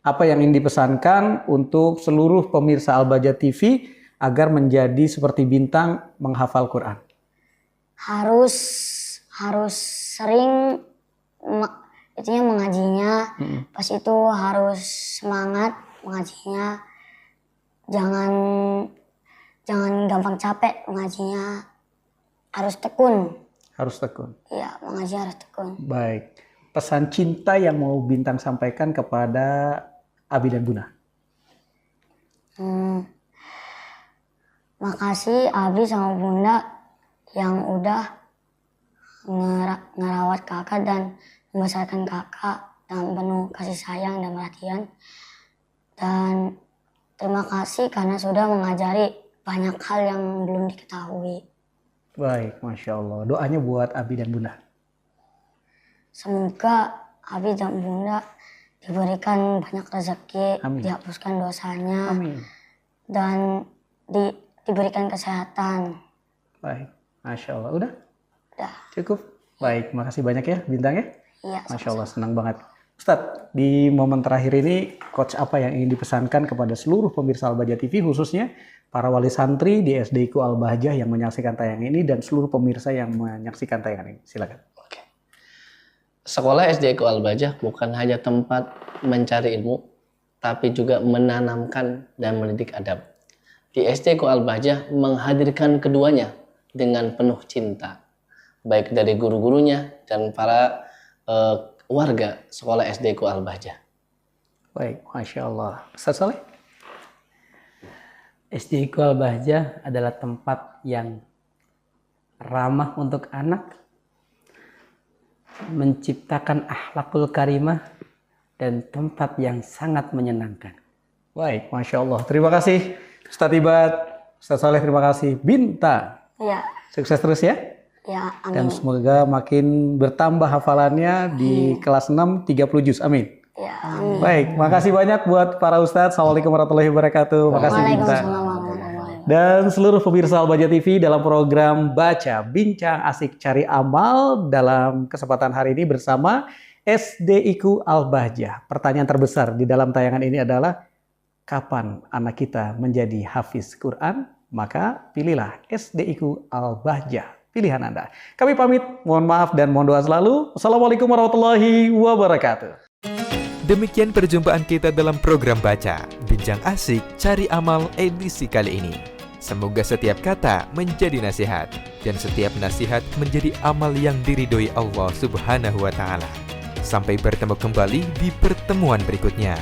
Apa yang ingin dipesankan untuk seluruh pemirsa Al-Bahjah TV agar menjadi seperti Bintang menghafal Quran? Harus sering itunya mengajinya. Pas itu harus semangat mengajinya. Jangan gampang capek mengajinya. Harus tekun. Harus tekun. Iya, mengaji harus tekun. Baik. Pesan cinta yang mau Bintang sampaikan kepada Abi dan Buna. Makasih Abi sama Bunda yang udah ngerawat kakak dan membesarkan kakak dengan penuh kasih sayang dan perhatian. Dan terima kasih karena sudah mengajari banyak hal yang belum diketahui. Baik, Masya Allah. Doanya buat Abi dan Bunda. Semoga Abi dan Bunda diberikan banyak rezeki, Amin. dihapuskan dosanya, Amin. dan diberikan kesehatan. Baik, Masya Allah. Udah? Udah. Cukup? Baik, makasih banyak ya Bintang ya. Iya, Masya Allah, senang banget. Ustadz, di momen terakhir ini, Coach apa yang ingin dipesankan kepada seluruh pemirsa Al-Bahjah TV, khususnya para wali santri di SD IQ Al-Bahjah yang menyaksikan tayangan ini dan seluruh pemirsa yang menyaksikan tayangan ini? Silakan. Oke. Sekolah SD IQ Al-Bahjah bukan hanya tempat mencari ilmu, tapi juga menanamkan dan mendidik adab. Di SD IQ Al-Bahjah menghadirkan keduanya dengan penuh cinta, baik dari guru-gurunya dan para warga sekolah SD IQ Al-Bahjah. Baik, Masya Allah. Ustaz Saleh? SD IQ Al-Bahjah adalah tempat yang ramah untuk anak, menciptakan akhlakul karimah, dan tempat yang sangat menyenangkan. Baik, Masya Allah. Terima kasih Ustaz Ibad, Ustaz Saleh, terima kasih. Bintang, Iya, sukses terus ya. ya, Dan amin. semoga makin bertambah hafalannya di kelas 6 30 juz. Amin. Ya, amin. Baik, makasih banyak buat para ustadz. Assalamualaikum warahmatullahi wabarakatuh. Makasih Bintang. Waalaikumsalam warahmatullahi wabarakatuh. Dan seluruh pemirsa Al-Bahjah TV dalam program Baca Bincang Asik Cari Amal dalam kesempatan hari ini bersama SD IQ Al-Bahjah. Pertanyaan terbesar di dalam tayangan ini adalah kapan anak kita menjadi hafiz Quran? Maka pilihlah SD IQ Al-Bahjah, pilihan Anda. Kami pamit, mohon maaf dan mohon doa selalu. Assalamualaikum warahmatullahi wabarakatuh. Demikian perjumpaan kita dalam program Baca, Bincang Asik, Cari Amal edisi kali ini. Semoga setiap kata menjadi nasihat, dan setiap nasihat menjadi amal yang diridhoi Allah Subhanahu wa Ta'ala. Sampai bertemu kembali di pertemuan berikutnya.